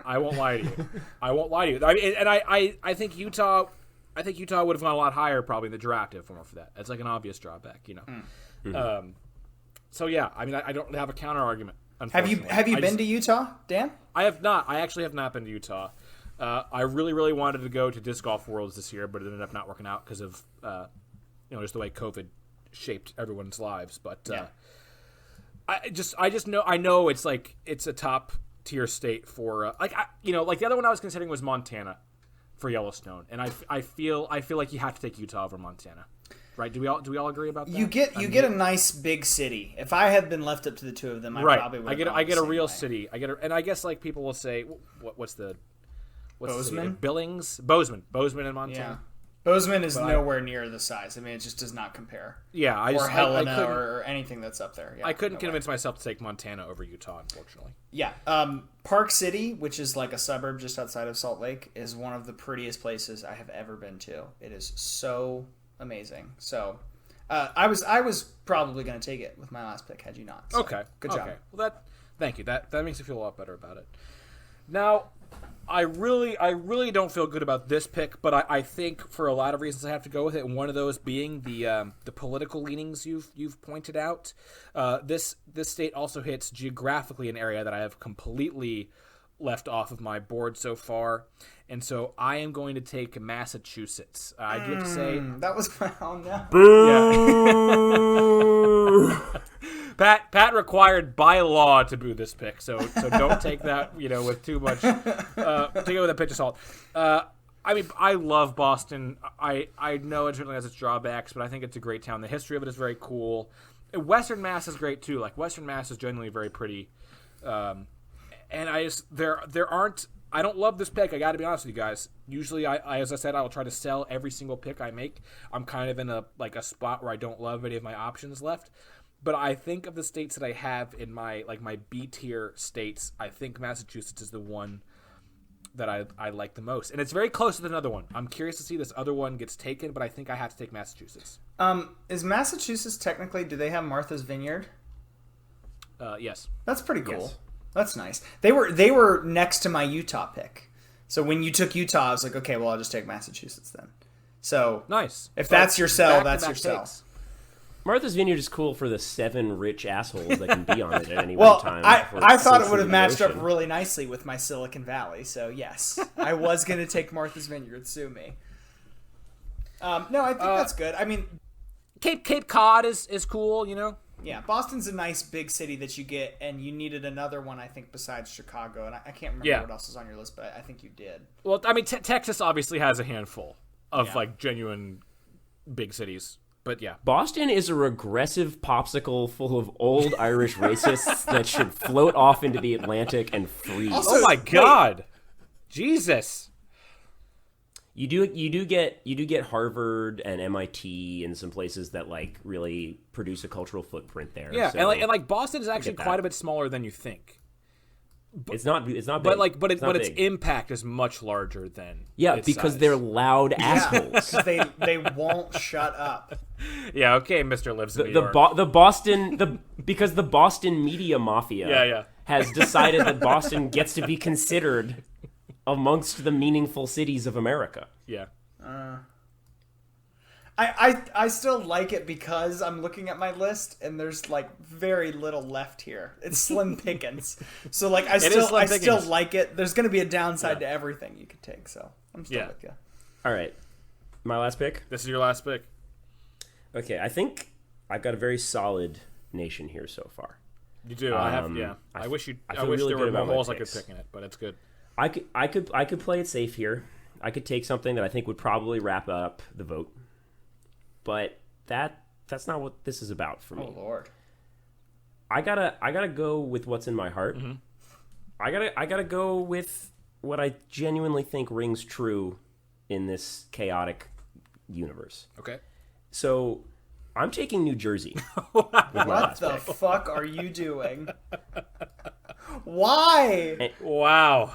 I won't lie to you. I mean, and I think Utah would have gone a lot higher probably in the draft if it weren't for that. It's an obvious drawback, So yeah, I mean, I don't have a counter argument. Have you been to Utah, Dan? I have not. I actually have not been to Utah. I really, really wanted to go to Disc Golf Worlds this year, but it ended up not working out because of just the way COVID shaped everyone's lives. But I just know it's it's a top tier state for the other one I was considering was Montana for Yellowstone, and I feel like you have to take Utah over Montana. Right? Do we all agree about that? You get a nice big city. If I had been left up to the two of them, I probably would. I get a real city. And I guess people will say, what's Bozeman? Billings, Bozeman in Montana. Yeah. Bozeman is nowhere near the size. I mean, it just does not compare. Yeah, or Helena or anything that's up there. Yeah, I couldn't convince myself to take Montana over Utah, unfortunately. Yeah, Park City, which is a suburb just outside of Salt Lake, is one of the prettiest places I have ever been to. It is so amazing. So, I was probably going to take it with my last pick had you not. So, okay. Good job. Okay. Well, thank you. That makes me feel a lot better about it. Now, I really don't feel good about this pick, but I think for a lot of reasons I have to go with it. And one of those being the political leanings you've pointed out. This state also hits geographically an area that I have completely left off of my board so far, and so I am going to take Massachusetts. I do have to say that was oh no. Pat required by law to boo this pick, so don't take that with too much. Take it with a pinch of salt. I mean, I love Boston. I know it certainly has its drawbacks, but I think it's a great town. The history of it is very cool. Western Mass is great too. Like Western Mass is genuinely very pretty. And I just there aren't. I don't love this pick. I got to be honest with you guys. Usually, I as I said, I will try to sell every single pick I make. I'm kind of in a spot where I don't love any of my options left. But I think of the states that I have in my B tier states, I think Massachusetts is the one that I like the most, and it's very close to another one. I'm curious to see this other one gets taken, but I think I have to take Massachusetts. Is Massachusetts technically? Do they have Martha's Vineyard? Yes. That's pretty cool. Yes. That's nice. They were next to my Utah pick. So when you took Utah, I was like, okay, well, I'll just take Massachusetts then. So nice. If that's your sell, that's your sell. Martha's Vineyard is cool for the 7 rich assholes that can be on it at any one time. I thought it would have matched up really nicely with my Silicon Valley. So yes, I was going to take Martha's Vineyard. Sue me. No, I think that's good. I mean, Cape Cod is cool, Yeah, Boston's a nice big city that you get, and you needed another one, I think, besides Chicago. And I can't remember what else is on your list, but I think you did. Well, I mean, Texas obviously has a handful of genuine big cities. But yeah, Boston is a regressive popsicle full of old Irish racists that should float off into the Atlantic and freeze. Also, oh my God, Jesus! You do get Harvard and MIT and some places that really produce a cultural footprint there. Yeah, so and Boston is actually quite a bit smaller than you think. It's not big. But it's not its big. impact is much larger than because size. they're loud assholes. They won't shut up. Yeah, okay, Mr. lives in New York. Because the Boston media mafia has decided that Boston gets to be considered amongst the meaningful cities of America. Yeah. I still like it because I'm looking at my list and there's very little left here. It's slim pickings. So I still like it. There's going to be a downside to everything you could take. So I'm still with you. All right, my last pick. This is your last pick. Okay, I think I've got a very solid nation here so far. You do. I have. Yeah. I wish there really were more holes I picks. could pick in it, but it's good. I could play it safe here. I could take something that I think would probably wrap up the vote. But that's not what this is about for me. Oh Lord. I gotta go with what's in my heart. Mm-hmm. I gotta go with what I genuinely think rings true in this chaotic universe. Okay. So I'm taking New Jersey. What the fuck are you doing? Why? Wow.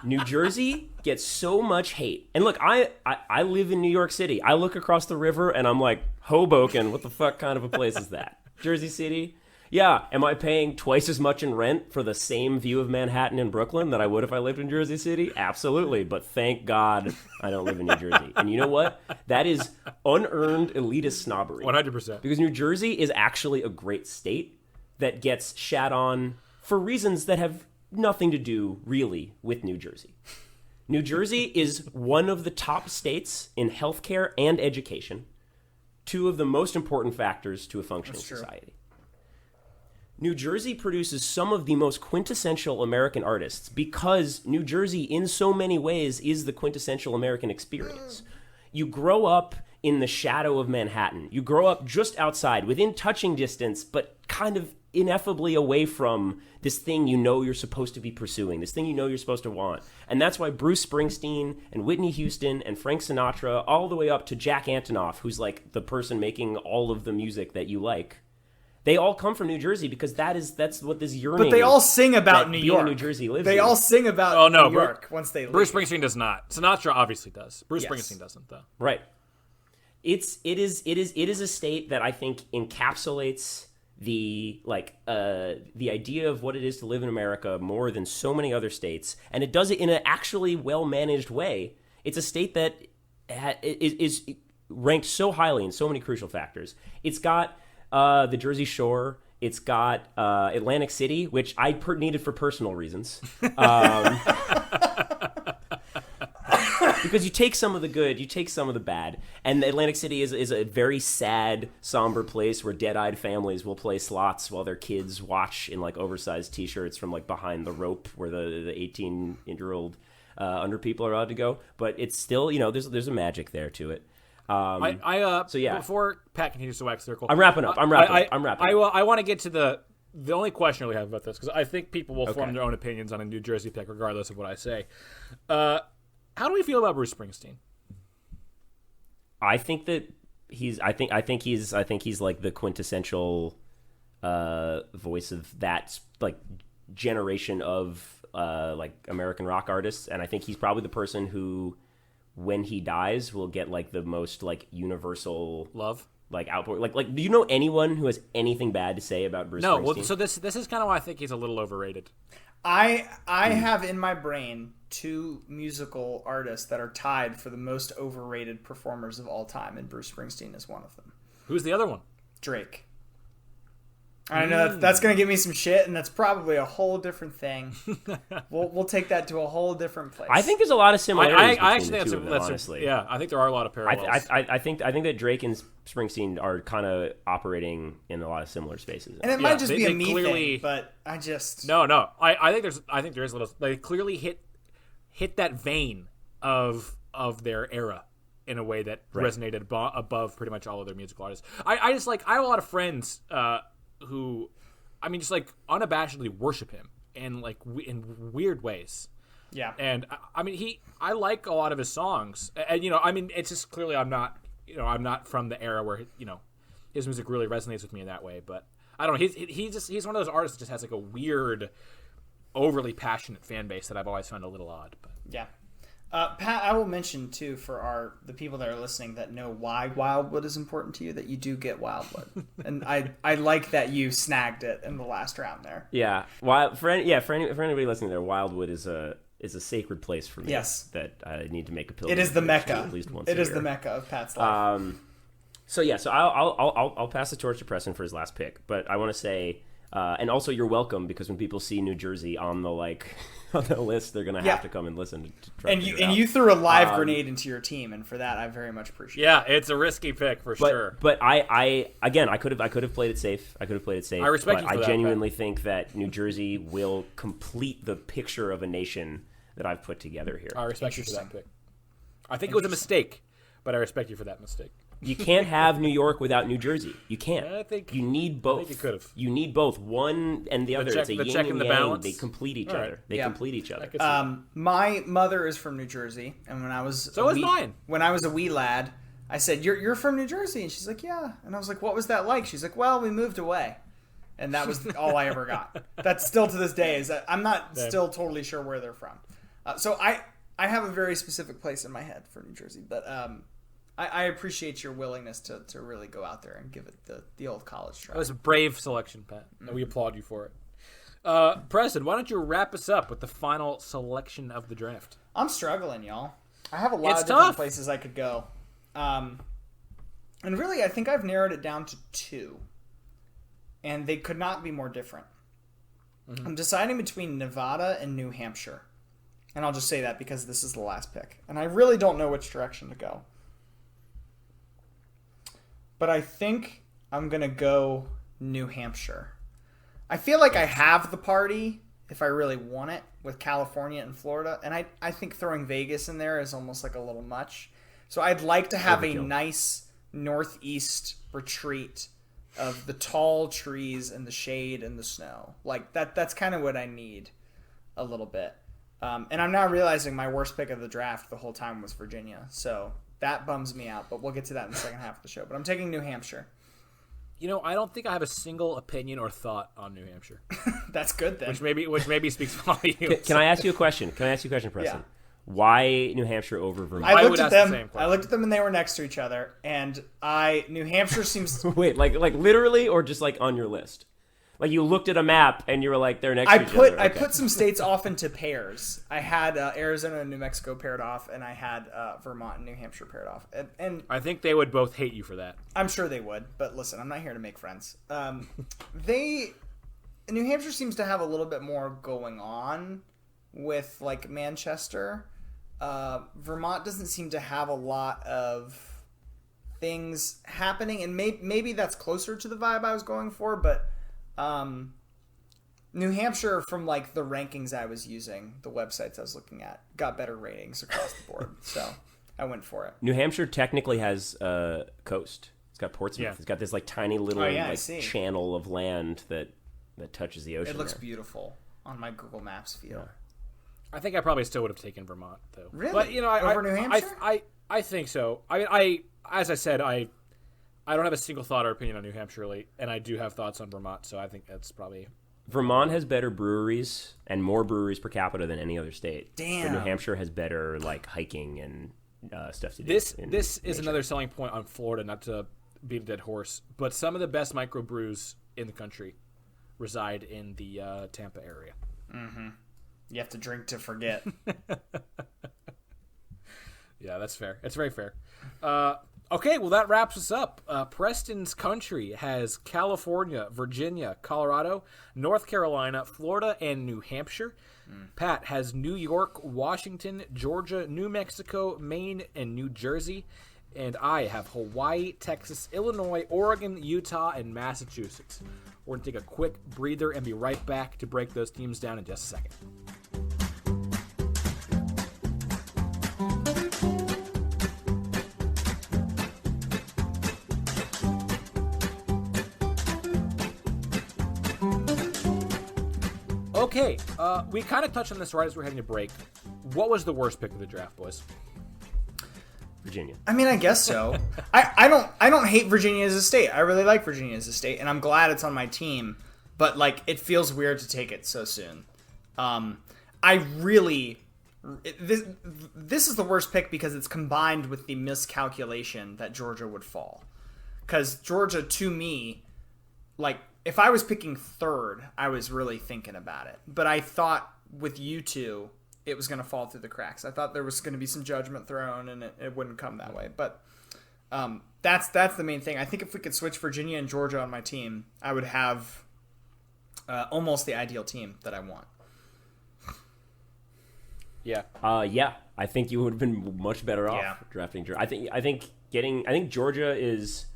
New Jersey gets so much hate. And look, I live in New York City. I look across the river and I'm like, Hoboken, what the fuck kind of a place is that? Jersey City? Yeah, am I paying twice as much in rent for the same view of Manhattan and Brooklyn that I would if I lived in Jersey City? Absolutely, but thank God I don't live in New Jersey. And you know what? That is unearned elitist snobbery. 100%. Because New Jersey is actually a great state that gets shat on for reasons that have nothing to do, really, with New Jersey. New Jersey is one of the top states in healthcare and education, two of the most important factors to a functioning society. New Jersey produces some of the most quintessential American artists because New Jersey, in so many ways, is the quintessential American experience. You grow up in the shadow of Manhattan. You grow up just outside, within touching distance, but kind of ineffably away from this thing you know you're supposed to be pursuing, this thing you know you're supposed to want. And that's why Bruce Springsteen and Whitney Houston and Frank Sinatra, all the way up to Jack Antonoff, who's like the person making all of the music that you like, they all come from New Jersey because that's what this yearning. But they all sing about New York. New Jersey lives. They all sing about New York once they leave. Bruce Springsteen does not. Sinatra obviously does. Bruce Springsteen doesn't though. Right. It is a state that I think encapsulates the idea of what it is to live in America more than so many other states, and it does it in an actually well managed way. It's a state that is ranked so highly in so many crucial factors. It's got the Jersey Shore. It's got Atlantic City, which I needed for personal reasons. Because you take some of the good, you take some of the bad. And Atlantic City is a very sad, somber place where dead-eyed families will play slots while their kids watch in like oversized T-shirts from like behind the rope where the 18-year-old under people are allowed to go. But it's still, there's a magic there to it. So yeah. Before Pat continues to wax circle, I'm wrapping up. I want to get to the only question I really have about this, because I think people will form their own opinions on a New Jersey pick regardless of what I say. How do we feel about Bruce Springsteen? I think that he's like the quintessential voice of that like generation of like American rock artists, and I think he's probably the person who, when he dies, will get like the most like universal love, like outpour. Like do you know anyone who has anything bad to say about Bruce Springsteen? Well, so this is kind of why I think he's a little overrated. I have in my brain 2 musical artists that are tied for the most overrated performers of all time, and Bruce Springsteen is one of them. Who's the other one? Drake. I know that's going to give me some shit, and that's probably a whole different thing. We'll take that to a whole different place. I think there's a lot of similarities I between actually the two of them, honestly. Yeah, I think there are a lot of parallels. I think that Drake and Springsteen are kind of operating in a lot of similar spaces. And it might just be a me thing, but I just... No. I think there is a little... They clearly hit that vein of their era in a way that resonated above pretty much all of their musical artists. I just like... I have a lot of friends... who, I mean, just like unabashedly worship him in like in weird ways. Yeah. And I mean, I like a lot of his songs, and I mean, it's just clearly I'm not from the era where his music really resonates with me in that way. But I don't know. He's one of those artists that just has like a weird, overly passionate fan base that I've always found a little odd. But yeah. Pat, I will mention too for the people that are listening that know why Wildwood is important to you, that you do get Wildwood, and I like that you snagged it in the last round there. Yeah, for anybody listening there, Wildwood is a sacred place for me. Yes, that I need to make a pilgrimage. It is the Mecca. At least once. It is the Mecca of Pat's life. So I'll pass the torch to Preston for his last pick, but I want to say, and also you're welcome, because when people see New Jersey on the on the list, they're gonna have to come and listen to try and to you you threw a live grenade into your team, and for that I very much appreciate it. Yeah, it's a risky pick for sure. But I could have played it safe. I respect you for I that, genuinely think that New Jersey will complete the picture of a nation that I've put together here. I respect you for that pick. I think it was a mistake, but I respect you for that mistake. You can't have New York without New Jersey. You can't. I think you need both. I think you could have. You need both, one and the other. It's a yin and yang. They complete each other. They complete each other. My mother is from New Jersey, and when I was mine. When I was a wee lad, I said, "You're from New Jersey," and she's like, "Yeah," and I was like, "What was that like?" She's like, "Well, we moved away." And that was all I ever got. That's still to this day is that I'm not still totally sure where they're from. So I have a very specific place in my head for New Jersey, but I appreciate your willingness to really go out there and give it the old college try. That was a brave selection, Pat. And we applaud you for it. Preston, why don't you wrap us up with the final selection of the draft? I'm struggling, y'all. I have a lot of different places I could go. And really, I think I've narrowed it down to 2. And they could not be more different. Mm-hmm. I'm deciding between Nevada and New Hampshire. And I'll just say that because this is the last pick. And I really don't know which direction to go. But I think I'm going to go New Hampshire. I feel like I have the party, if I really want it, with California and Florida. And I think throwing Vegas in there is almost like a little much. So I'd like to have a nice northeast retreat of the tall trees and the shade and the snow. Like that's kind of what I need a little bit. And I'm now realizing my worst pick of the draft the whole time was Virginia. So that bums me out, but we'll get to that in the second half of the show. But I'm taking New Hampshire. I don't think I have a single opinion or thought on New Hampshire. That's good then. Which maybe speaks volumes. Can I ask you a question? Preston? Yeah. Why New Hampshire over Vermont? I looked at them and they were next to each other, and New Hampshire seems Wait, like literally or just like on your list? Like you looked at a map and you were like, they're next to each other. I put some states off into pairs. I had Arizona and New Mexico paired off, and I had Vermont and New Hampshire paired off. And I think they would both hate you for that. I'm sure they would, but listen, I'm not here to make friends. New Hampshire seems to have a little bit more going on with like Manchester. Vermont doesn't seem to have a lot of things happening, and maybe that's closer to the vibe I was going for, but New Hampshire, from like the rankings I was using, the websites I was looking at, got better ratings across the board, so I went for it. New Hampshire technically has a coast. It's got Portsmouth. Yeah. It's got this like tiny little channel of land that touches the ocean. It looks beautiful on my Google Maps view. Yeah. I think I probably still would have taken Vermont, though. Really? But, Over New Hampshire? I think so. I mean, as I said, I don't have a single thought or opinion on New Hampshire, really, and I do have thoughts on Vermont, so I think that's probably... Vermont has better breweries and more breweries per capita than any other state. Damn. But New Hampshire has better like hiking and stuff to do. This is another selling point on Florida, not to beat a dead horse, but some of the best microbrews in the country reside in the Tampa area. Mm-hmm. You have to drink to forget. Yeah, that's fair. It's very fair. Okay, well, that wraps us up. Preston's country has California, Virginia, Colorado, North Carolina, Florida, and New Hampshire. Pat has New York, Washington, Georgia, New Mexico, Maine, and New Jersey. And I have Hawaii, Texas, Illinois, Oregon, Utah, and Massachusetts. We're going to take a quick breather and be right back to break those teams down in just a second. Okay, we kind of touched on this right as we're heading to break. What was the worst pick of the draft, boys? Virginia. I mean, I guess so. I don't hate Virginia as a state. I really like Virginia as a state, and I'm glad it's on my team. But like, it feels weird to take it so soon. This is the worst pick because it's combined with the miscalculation that Georgia would fall. Because Georgia, to me, like, if I was picking third, I was really thinking about it. But I thought with you two, it was going to fall through the cracks. I thought there was going to be some judgment thrown, and it wouldn't come that way. But that's the main thing. I think if we could switch Virginia and Georgia on my team, I would have almost the ideal team that I want. Yeah. I think you would have been much better off drafting Georgia. I think Georgia is.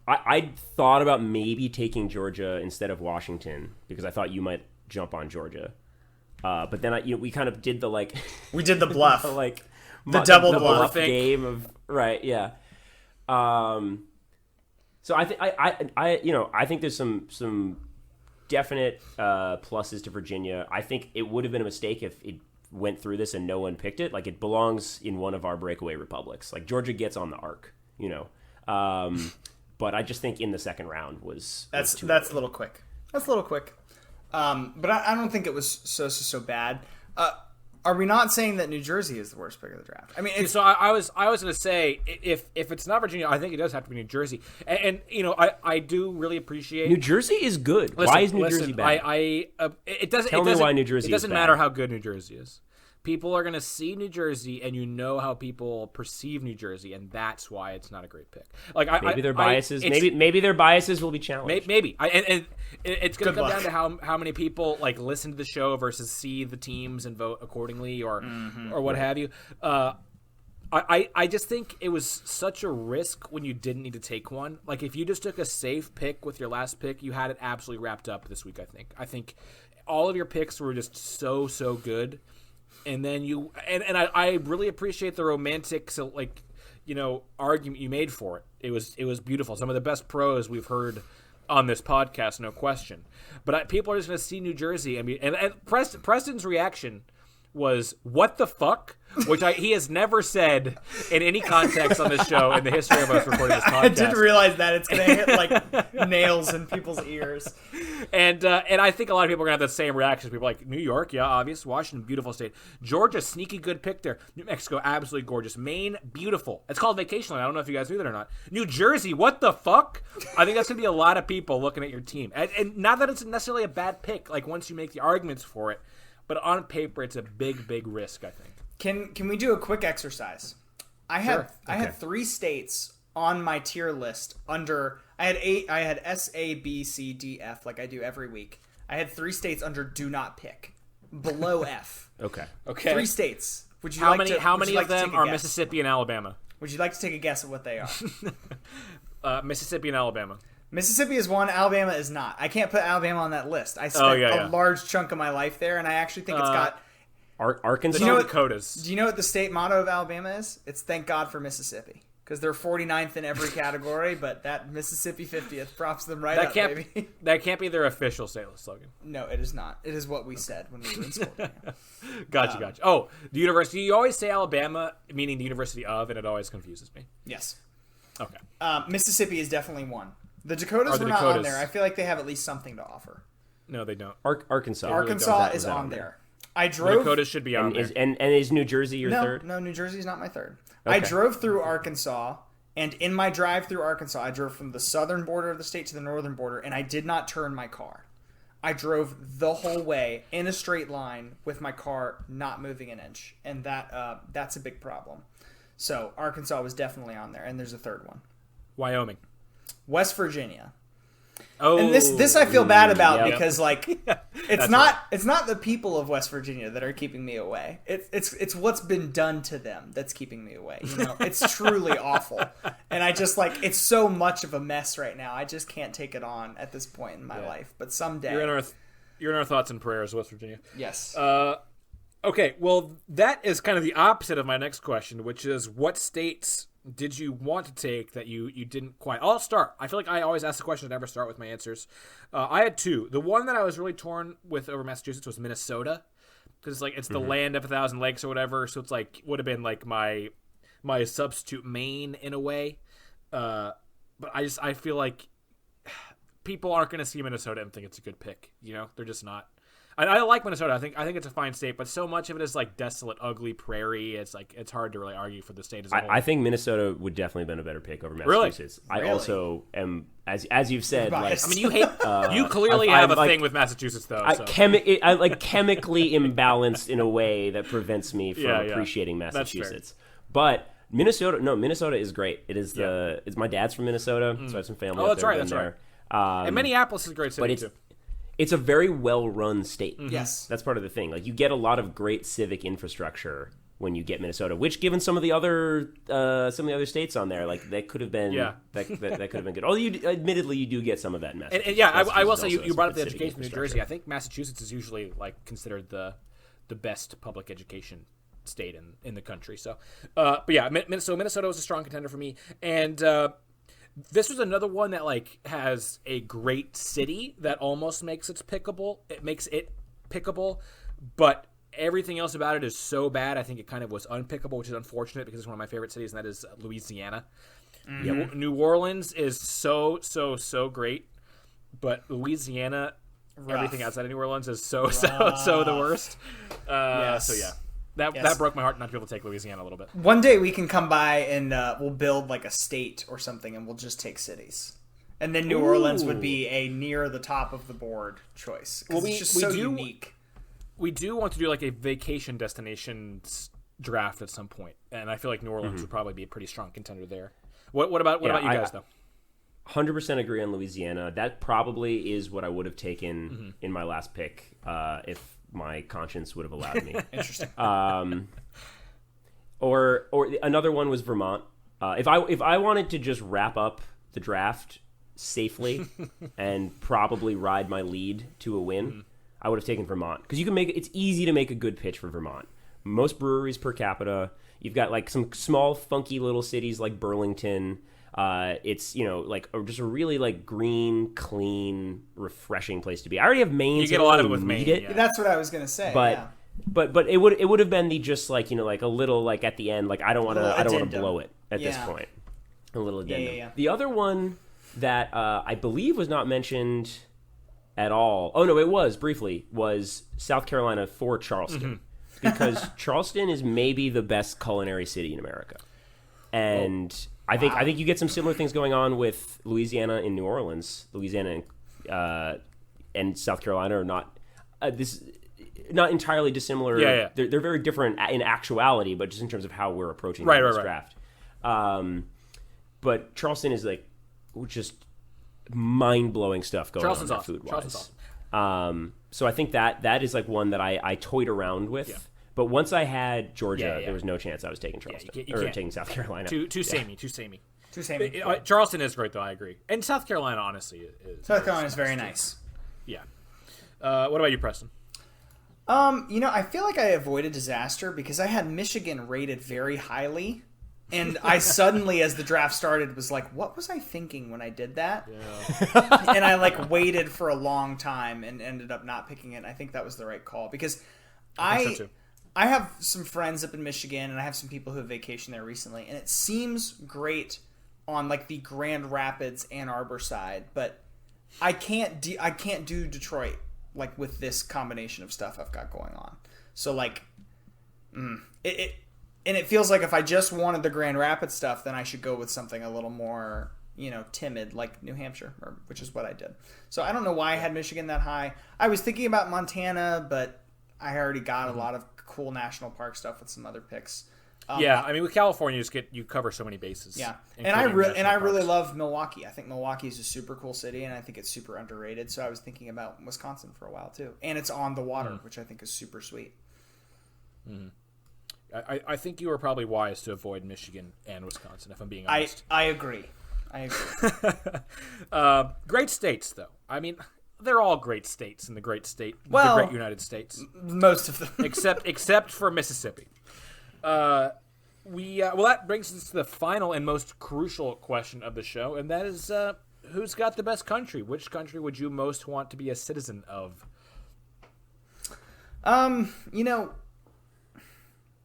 I thought about maybe taking Georgia instead of Washington because I thought you might jump on Georgia. But then we kind of did the like we did the bluff, the double bluff game of right, yeah. So I think there's some definite pluses to Virginia. I think it would have been a mistake if it went through this and no one picked it. Like, it belongs in one of our breakaway republics. Like, Georgia gets on the arc, But I just think in the second round that's a little quick. That's a little quick. But I don't think it was so bad. Are we not saying that New Jersey is the worst pick of the draft? I mean, so I was going to say if it's not Virginia, I think it does have to be New Jersey. And I do really appreciate New Jersey is good. Why is New Jersey bad? It doesn't tell me why New Jersey. It doesn't is matter bad. how good New Jersey is. People are going to see New Jersey, and you know how people perceive New Jersey, and that's why it's not a great pick. Like, maybe their biases. Maybe their biases will be challenged. Maybe. And it's going to come down to how many people like listen to the show versus see the teams and vote accordingly, or what have you. I just think it was such a risk when you didn't need to take one. Like, if you just took a safe pick with your last pick, you had it absolutely wrapped up this week. I think all of your picks were just so good. And then I really appreciate the romantic argument you made for it. It was beautiful. Some of the best prose we've heard on this podcast, no question. But people are just going to see New Jersey. I mean, and Preston's reaction was "What the fuck," which he has never said in any context on this show in the history of us recording this podcast. I didn't realize that it's gonna hit like nails in people's ears. And I think a lot of people are gonna have the same reaction. People are like New York, yeah, obvious. Washington, beautiful state. Georgia, sneaky good pick there. New Mexico, absolutely gorgeous. Maine, beautiful. It's called Vacation Land. I don't know if you guys knew that or not. New Jersey, what the fuck? I think that's gonna be a lot of people looking at your team. And not that it's necessarily a bad pick. Like once you make the arguments for it, but on paper, it's a big risk. I think. Can we do a quick exercise? I had 3 states on my tier list under. I had S, A, B, C, D, F, like I do every week. I had 3 states under do not pick, below F. Okay. 3 states. Would you How like many? to, How would you many like of to them take a are guess? Mississippi and Alabama? Would you like to take a guess at what they are? Mississippi and Alabama. Mississippi is one. Alabama is not. I can't put Alabama on that list. I spent a large chunk of my life there, and I actually think it's got. Arkansas. Do you know what Dakotas? Do you know what the state motto of Alabama is? It's "Thank God for Mississippi," because they're 49th in every category. But that Mississippi 50th props them right up, baby. That can't be their official state slogan. No, it is not. It is what we said when we were in school. Gotcha. Oh, the university. You always say Alabama, meaning the University of, and it always confuses me. Yes. Okay. Mississippi is definitely one. The Dakotas were not on there. I feel like they have at least something to offer. No, they don't. Arkansas. Arkansas is on there. I drove. Dakotas should be on there. And is New Jersey your third? No, New Jersey is not my third. Okay. I drove through Arkansas, and in my drive through Arkansas, I drove from the southern border of the state to the northern border, and I did not turn my car. I drove the whole way in a straight line with my car not moving an inch, and that's a big problem. So Arkansas was definitely on there, and there's a third one. Wyoming. West Virginia. Oh, And this I feel bad about yeah. because it's not the people of West Virginia that are keeping me away. It's what's been done to them that's keeping me away. You know, it's truly awful, and I just it's so much of a mess right now. I just can't take it on at this point in my life. But someday, you're in our thoughts and prayers, West Virginia. Yes. Okay, well, that is kind of the opposite of my next question, which is what states did you want to take that you didn't quite? I'll start. I feel like I always ask the question, I never start with my answers. I had 2. The one that I was really torn with over Massachusetts was Minnesota, because it's the land of 1,000 lakes or whatever, so it's would have been my substitute Maine in a way. But I feel like people aren't going to see Minnesota and think it's a good pick. You know, they're just not. I like Minnesota. I think it's a fine state, but so much of it is desolate, ugly prairie. It's it's hard to really argue for the state as a whole. I think Minnesota would definitely have been a better pick over Massachusetts. Really? I also am, as you've said, I mean, you hate. You clearly have a thing with Massachusetts, though. So. I chemically imbalanced in a way that prevents me from appreciating Massachusetts. But Minnesota is great. It is it's my dad's from Minnesota, so I have some family. Oh, that's right. There. And Minneapolis is a great city too. It's a very well-run state. Mm-hmm. Yes. That's part of the thing. You get a lot of great civic infrastructure when you get Minnesota, which, given some of the other states on there, that could have been that could have been good. Although admittedly you do get some of that in Massachusetts. And I will say you brought up the education in New Jersey. I think Massachusetts is usually considered the best public education state in the country. So, but yeah, Minnesota was a strong contender for me, and this was another one that has a great city that almost makes it pickable. It makes it pickable, but everything else about it is so bad. I think it kind of was unpickable, which is unfortunate because it's one of my favorite cities, and that is Louisiana. Mm-hmm. Yeah, New Orleans is so great, but Louisiana, everything outside of New Orleans is so the worst. Yes. So yeah. That broke my heart not to be able to take Louisiana a little bit. One day we can come by and we'll build a state or something, and we'll just take cities. And then New Orleans would be a near the top of the board choice. Well, it's just so unique. We do want to do a vacation destinations draft at some point, and I feel like New Orleans would probably be a pretty strong contender there. What about you guys though? 100% agree on Louisiana. That probably is what I would have taken in my last pick if my conscience would have allowed me. Interesting. Or another one was Vermont. If I wanted to just wrap up the draft safely and probably ride my lead to a win, I would have taken Vermont, because it's easy to make a good pitch for Vermont. Most breweries per capita. You've got some small funky little cities like Burlington. It's just a really green, clean, refreshing place to be. I already have Maine. You get a lot of it with Maine. Yeah. That's what I was gonna say. But But it would have been the just like like a little like at the end like I don't want to blow it at this point. A little addendum. Yeah. The other one that I believe was not mentioned at all. Oh no, it was briefly was South Carolina for Charleston because Charleston is maybe the best culinary city in America, and I think you get some similar things going on with Louisiana and New Orleans. Louisiana and South Carolina are not not entirely dissimilar. Yeah. They're very different in actuality, but just in terms of how we're approaching this draft. But Charleston is like just mind-blowing stuff going on there food-wise. Awesome. So I think that is like one that I toyed around with. Yeah. But once I had Georgia, there was no chance I was taking Charleston or taking South Carolina. Too samey. Charleston is great, though. I agree. And South Carolina, honestly, is South Carolina is very nice. Yeah. What about you, Preston? I feel like I avoided disaster because I had Michigan rated very highly. And I suddenly, as the draft started, was like, what was I thinking when I did that? Yeah. And I waited for a long time and ended up not picking it. I think that was the right call because I have some friends up in Michigan and I have some people who have vacationed there recently. And it seems great on the Grand Rapids, Ann Arbor side. But I can't do Detroit with this combination of stuff I've got going on. So and it feels like if I just wanted the Grand Rapids stuff, then I should go with something a little more, timid, like New Hampshire, which is what I did. So I don't know why I had Michigan that high. I was thinking about Montana, but I already got a lot of cool national park stuff with some other picks. With California, you cover so many bases. Yeah, and I really love Milwaukee. I think Milwaukee is a super cool city, and I think it's super underrated. So I was thinking about Wisconsin for a while too, and it's on the water, which I think is super sweet. Mm-hmm. I think you were probably wise to avoid Michigan and Wisconsin, if I'm being honest. I agree. Great states, though. I mean, they're all great states in the great United States. Most of them, except for Mississippi. That brings us to the final and most crucial question of the show, and that is, who's got the best country? Which country would you most want to be a citizen of?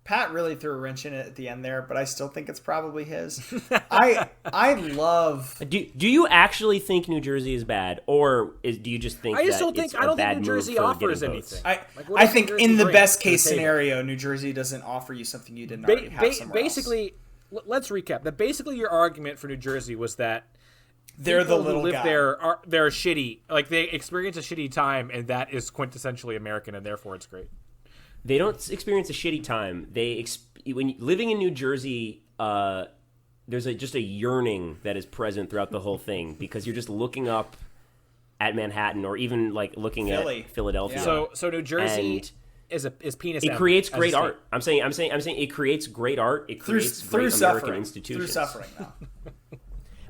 Pat really threw a wrench in it at the end there, but I still think it's probably his. I love. Do you actually think New Jersey is bad, or do you just think I don't think New Jersey offers anything. I think in the best case scenario, New Jersey doesn't offer you something you didn't already have somewhere basically, else. Let's recap. That basically your argument for New Jersey was that they're the little who live guy. there they're shitty. They experience a shitty time, and that is quintessentially American, and therefore it's great. They don't experience a shitty time. When living in New Jersey, there's just a yearning that is present throughout the whole thing because you're just looking up at Manhattan or even looking at Philadelphia. Yeah. So New Jersey is penis. It creates great art. I'm saying it creates great art. It creates great American institutions. Through suffering, though.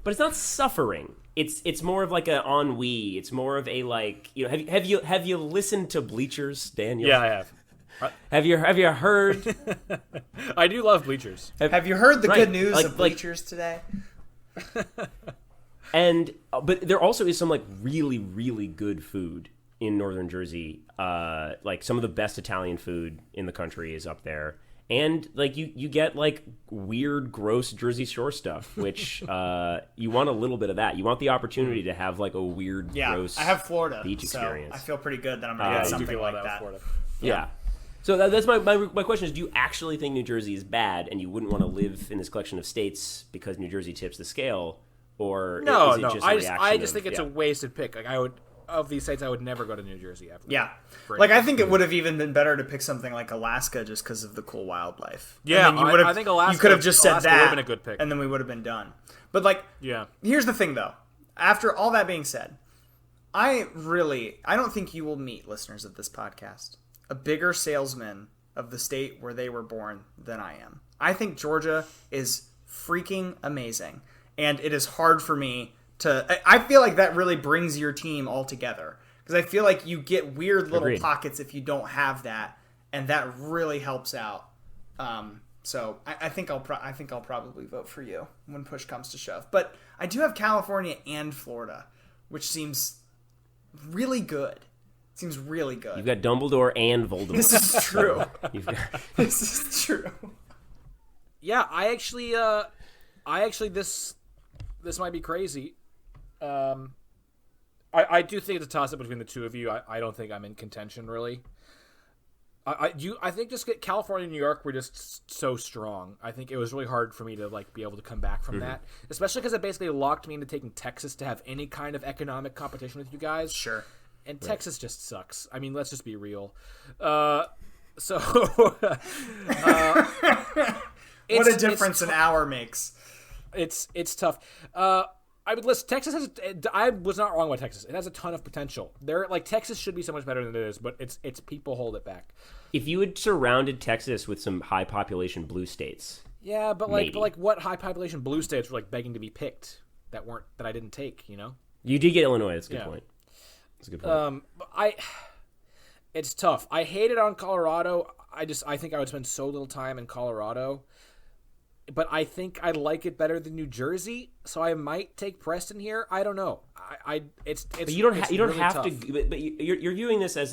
But it's not suffering. It's more of an ennui. It's more of a have you listened to Bleachers, Daniel? Yeah, I have. Have you heard? I do love Bleachers. Have you heard the good news of Bleachers today? But there also is some really, really good food in Northern Jersey. Some of the best Italian food in the country is up there. And you get weird, gross Jersey Shore stuff, which you want a little bit of that. You want the opportunity to have a weird, gross. I have Florida beach experience. I feel pretty good that I'm gonna get something like that. Yeah. So that's my question is: do you actually think New Jersey is bad, and you wouldn't want to live in this collection of states because New Jersey tips the scale, or no? Is it just I just think it's a wasted pick. Of these states, I would never go to New Jersey ever. Yeah, I think it would have even been better to pick something like Alaska just because of the cool wildlife. Yeah, I think Alaska. You could have just said that, would have been a good pick, and then we would have been done. But here's the thing, though. After all that being said, I don't think you will meet listeners of this podcast a bigger salesman of the state where they were born than I am. I think Georgia is freaking amazing, and it is hard for me to. I feel like that really brings your team all together because I feel like you get weird little pockets if you don't have that, and that really helps out. So I think I'll probably vote for you when push comes to shove. But I do have California and Florida, which seems really good. Seems really good. You've got Dumbledore and Voldemort. This is true. You've got... This is true. Yeah, I actually, this might be crazy. I do think it's a toss-up between the two of you. I don't think I'm in contention, really. I think just California and New York were just so strong. I think it was really hard for me to be able to come back from that, especially because it basically locked me into taking Texas to have any kind of economic competition with you guys. Sure. And Texas just sucks. I mean, let's just be real. What a difference an hour makes. It's tough. Listen, Texas has. I was not wrong about Texas. It has a ton of potential. Texas should be so much better than it is, but it's people hold it back. If you had surrounded Texas with some high population blue states, yeah, but what high population blue states were begging to be picked that I didn't take? You know, you did get Illinois. That's a good point. That's a good point. It's tough. I hate it on Colorado. I think I would spend so little time in Colorado. But I think I like it better than New Jersey, so I might take Preston here. I don't know. But you don't have tough. to. But you're viewing this as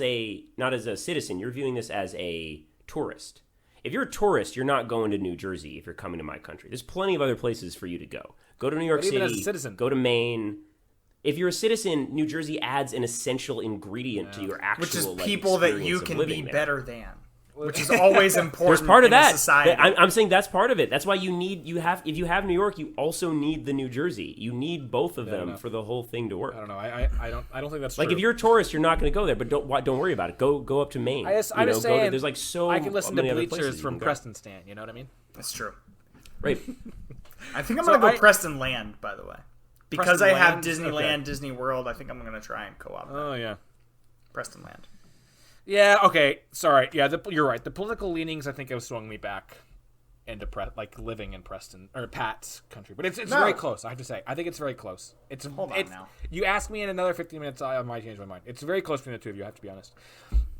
not as a citizen. You're viewing this as a tourist. If you're a tourist, you're not going to New Jersey. If you're coming to my country, there's plenty of other places for you to go. Go to New York City. Even as a citizen. Go to Maine. If you're a citizen, New Jersey adds an essential ingredient to your actual, which is people that you can be better than. Which is always important. There's part of that. Society. I'm saying that's part of it. That's why if you have New York, you also need the New Jersey. You need both of them for the whole thing to work. I don't know. I don't think that's true. If you're a tourist, you're not going to go there. But don't worry about it. Go up to Maine. I'm just saying. There's so I can listen to many Bleachers from Preston Stan. You know what I mean? That's true. Right. I think I'm going to go Preston Land, by the way. Because I have Disneyland, okay. Disney World, I think I'm going to try and co-op that. Oh, yeah. Preston Land. Yeah, okay. Sorry. Yeah, you're right. The political leanings, I think, have swung me back into living in Preston or Pat's country. But it's very close, I have to say. I think it's very close. Hold on now. You ask me in another 15 minutes, I might change my mind. It's very close between the two of you, I have to be honest.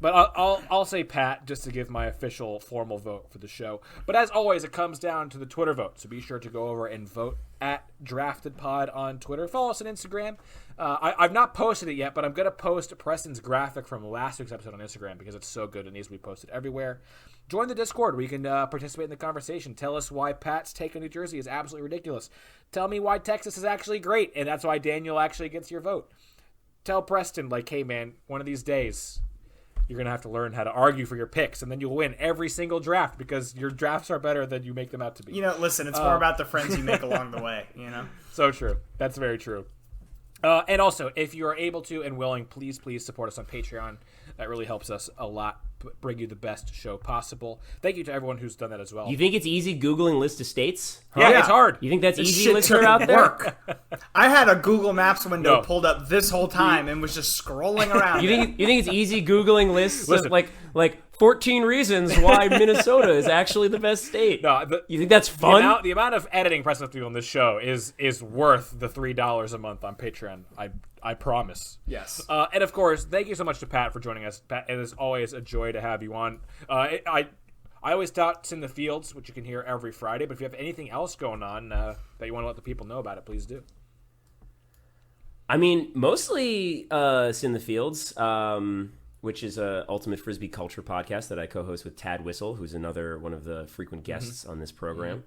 But I'll say Pat just to give my official formal vote for the show. But as always, it comes down to the Twitter vote. So be sure to go over and vote at DraftedPod on Twitter. Follow us on Instagram. I've not posted it yet, but I'm going to post Preston's graphic from last week's episode on Instagram because it's so good and needs to be posted everywhere. Join the Discord where you can participate in the conversation. Tell us why Pat's take on New Jersey is absolutely ridiculous. Tell me why Texas is actually great, and that's why Daniel actually gets your vote. Tell Preston, hey, man, one of these days you're going to have to learn how to argue for your picks, and then you'll win every single draft because your drafts are better than you make them out to be. Listen, it's more about the friends you make along the way, So true. That's very true. And also, if you are able to and willing, please support us on Patreon. That really helps us a lot, bring you the best show possible. Thank you to everyone who's done that as well. You think it's easy Googling list of states? Huh? Yeah, it's hard. You think that's easy, listener out there? Work. I had a Google Maps window pulled up this whole time and was just scrolling around. You think it's easy Googling lists of like 14 reasons why Minnesota is actually the best state? No, you think that's fun? The amount of editing Preston has to do on this show is worth the $3 a month on Patreon. I promise. Yes. And of course, thank you so much to Pat for joining us. Pat, it is always a joy to have you on. I always Thoughts in the Fields, which you can hear every Friday. But if you have anything else going on that you want to let the people know about it, please do. I mean, mostly it's in the Fields, which is a Ultimate Frisbee Culture podcast that I co-host with Tad Whistle, who's another one of the frequent guests on this program.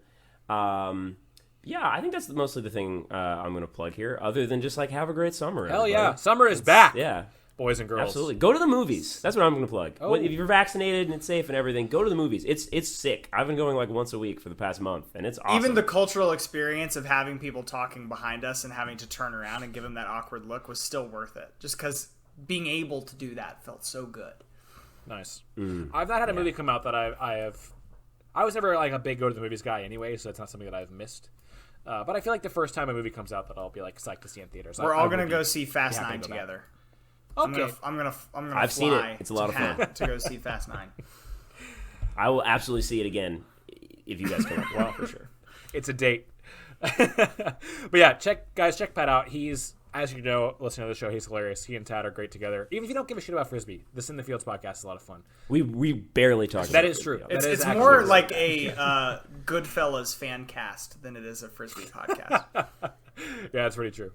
Yeah, I think that's mostly the thing I'm going to plug here, other than just have a great summer. Hell yeah. Summer is back. Yeah. Boys and girls. Absolutely. Go to the movies. That's what I'm going to plug. Oh. If you're vaccinated and it's safe and everything, go to the movies. It's sick. I've been going once a week for the past month, and it's awesome. Even the cultural experience of having people talking behind us and having to turn around and give them that awkward look was still worth it. Just because being able to do that felt so good. Nice. I've not had a movie come out that I was never a big go to the movies guy anyway, so it's not something that I've missed. But I feel like the first time a movie comes out that I'll be psyched to see in theaters. We're all gonna go see Fast 9 together. Okay. I'm gonna I've seen it. It's a lot of fun to go see Fast 9. I will absolutely see it again if you guys come up. Well, for sure. It's a date. But yeah, check Pat out. He's, as you know, listening to the show, he's hilarious. He and Tad are great together. Even if you don't give a shit about Frisbee, this In the Fields podcast is a lot of fun. We barely talk about that. Is true. It's more like a Goodfellas fan cast than it is a Frisbee podcast. Yeah, that's pretty true.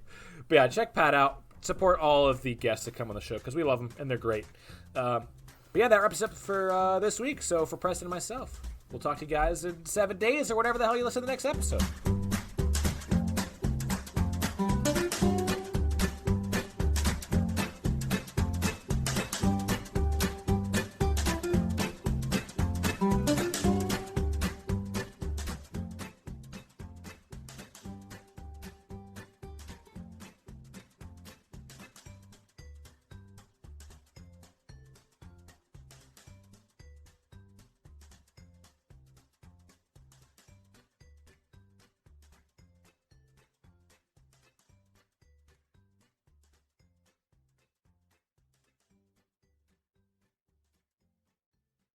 But yeah, check Pat out. support all of the guests that come on the show because we love them and they're great. But yeah, that wraps up for this week. So for Preston and myself, we'll talk to you guys in 7 days or whatever the hell you listen to the next episode.